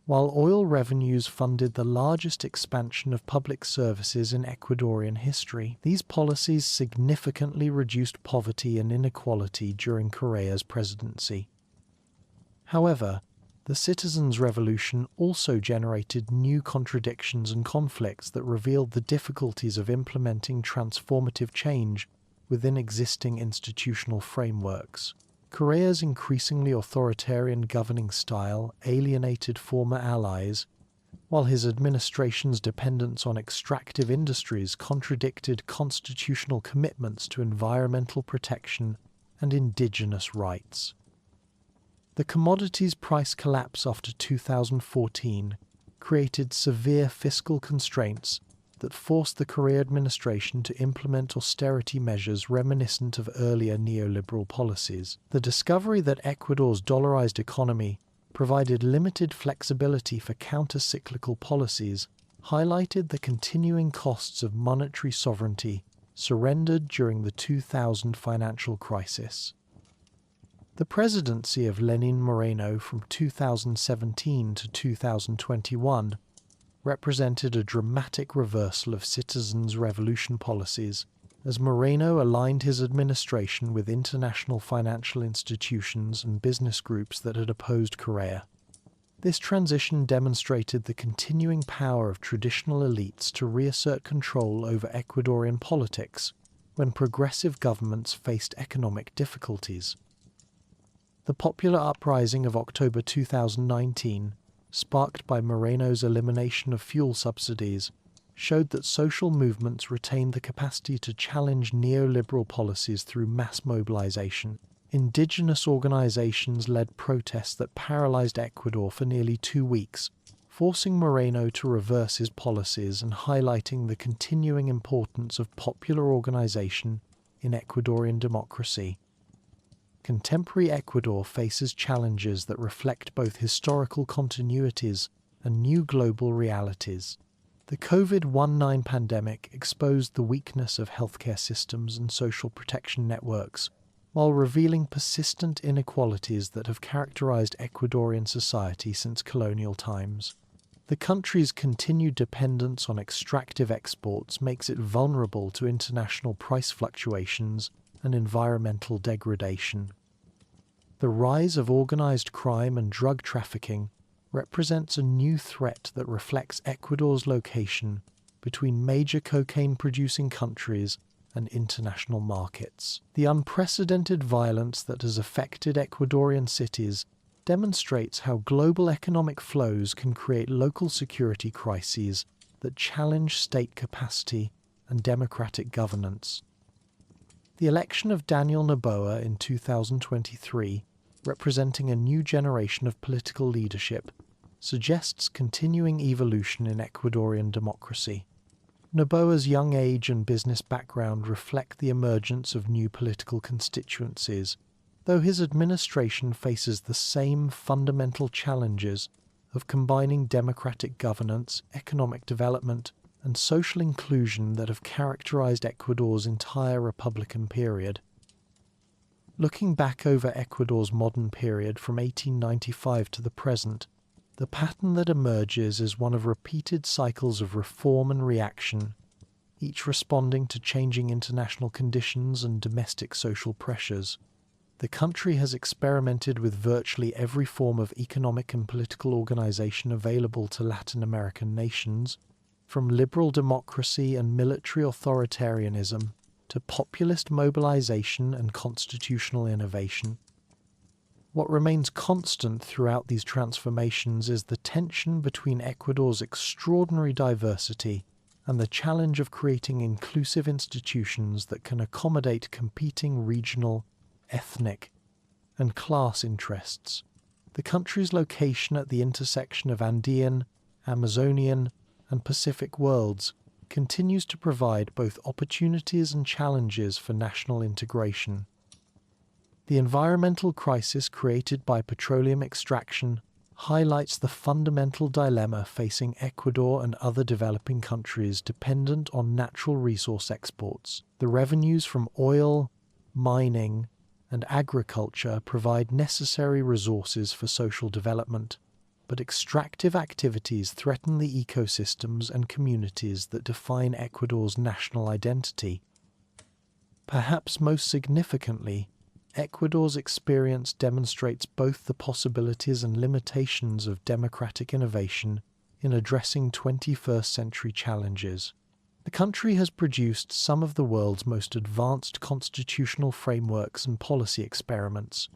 while oil revenues funded the largest expansion of public services in Ecuadorian history. These policies significantly reduced poverty and inequality during Correa's presidency. However, the citizens' revolution also generated new contradictions and conflicts that revealed the difficulties of implementing transformative change within existing institutional frameworks. Correa's increasingly authoritarian governing style alienated former allies, while his administration's dependence on extractive industries contradicted constitutional commitments to environmental protection and indigenous rights. The commodities price collapse after 2014 created severe fiscal constraints that forced the Correa administration to implement austerity measures reminiscent of earlier neoliberal policies. The discovery that Ecuador's dollarized economy provided limited flexibility for counter-cyclical policies highlighted the continuing costs of monetary sovereignty surrendered during the 2000 financial crisis. The presidency of Lenin Moreno from 2017 to 2021 represented a dramatic reversal of citizens' revolution policies, as Moreno aligned his administration with international financial institutions and business groups that had opposed Correa. This transition demonstrated the continuing power of traditional elites to reassert control over Ecuadorian politics when progressive governments faced economic difficulties. The popular uprising of October 2019, sparked by Moreno's elimination of fuel subsidies, showed that social movements retained the capacity to challenge neoliberal policies through mass mobilization. Indigenous organizations led protests that paralyzed Ecuador for nearly 2 weeks, forcing Moreno to reverse his policies and highlighting the continuing importance of popular organization in Ecuadorian democracy. Contemporary Ecuador faces challenges that reflect both historical continuities and new global realities. The COVID-19 pandemic exposed the weakness of healthcare systems and social protection networks, while revealing persistent inequalities that have characterized Ecuadorian society since colonial times. The country's continued dependence on extractive exports makes it vulnerable to international price fluctuations and environmental degradation. The rise of organized crime and drug trafficking represents a new threat that reflects Ecuador's location between major cocaine-producing countries and international markets. The unprecedented violence that has affected Ecuadorian cities demonstrates how global economic flows can create local security crises that challenge state capacity and democratic governance. The election of Daniel Noboa in 2023, representing a new generation of political leadership, suggests continuing evolution in Ecuadorian democracy. Noboa's young age and business background reflect the emergence of new political constituencies, though his administration faces the same fundamental challenges of combining democratic governance, economic development, and social inclusion that have characterized Ecuador's entire Republican period. Looking back over Ecuador's modern period from 1895 to the present, the pattern that emerges is one of repeated cycles of reform and reaction, each responding to changing international conditions and domestic social pressures. The country has experimented with virtually every form of economic and political organization available to Latin American nations, from liberal democracy and military authoritarianism to populist mobilization and constitutional innovation. What remains constant throughout these transformations is the tension between Ecuador's extraordinary diversity and the challenge of creating inclusive institutions that can accommodate competing regional, ethnic, and class interests. The country's location at the intersection of Andean, Amazonian, and Pacific worlds continues to provide both opportunities and challenges for national integration. The environmental crisis created by petroleum extraction highlights the fundamental dilemma facing Ecuador and other developing countries dependent on natural resource exports. The revenues from oil, mining, and agriculture provide necessary resources for social development, but extractive activities threaten the ecosystems and communities that define Ecuador's national identity. Perhaps most significantly, Ecuador's experience demonstrates both the possibilities and limitations of democratic innovation in addressing 21st century challenges. The country has produced some of the world's most advanced constitutional frameworks and policy experiments,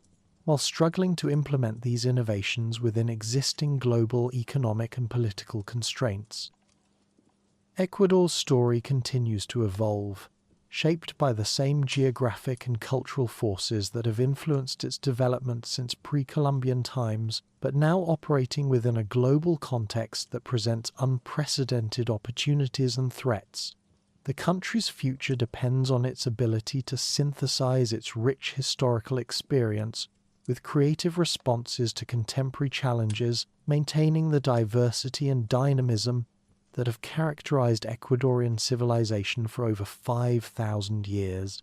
while struggling to implement these innovations within existing global economic and political constraints. Ecuador's story continues to evolve, shaped by the same geographic and cultural forces that have influenced its development since pre-Columbian times, but now operating within a global context that presents unprecedented opportunities and threats. The country's future depends on its ability to synthesize its rich historical experience with creative responses to contemporary challenges, maintaining the diversity and dynamism that have characterized Ecuadorian civilization for over 5,000 years.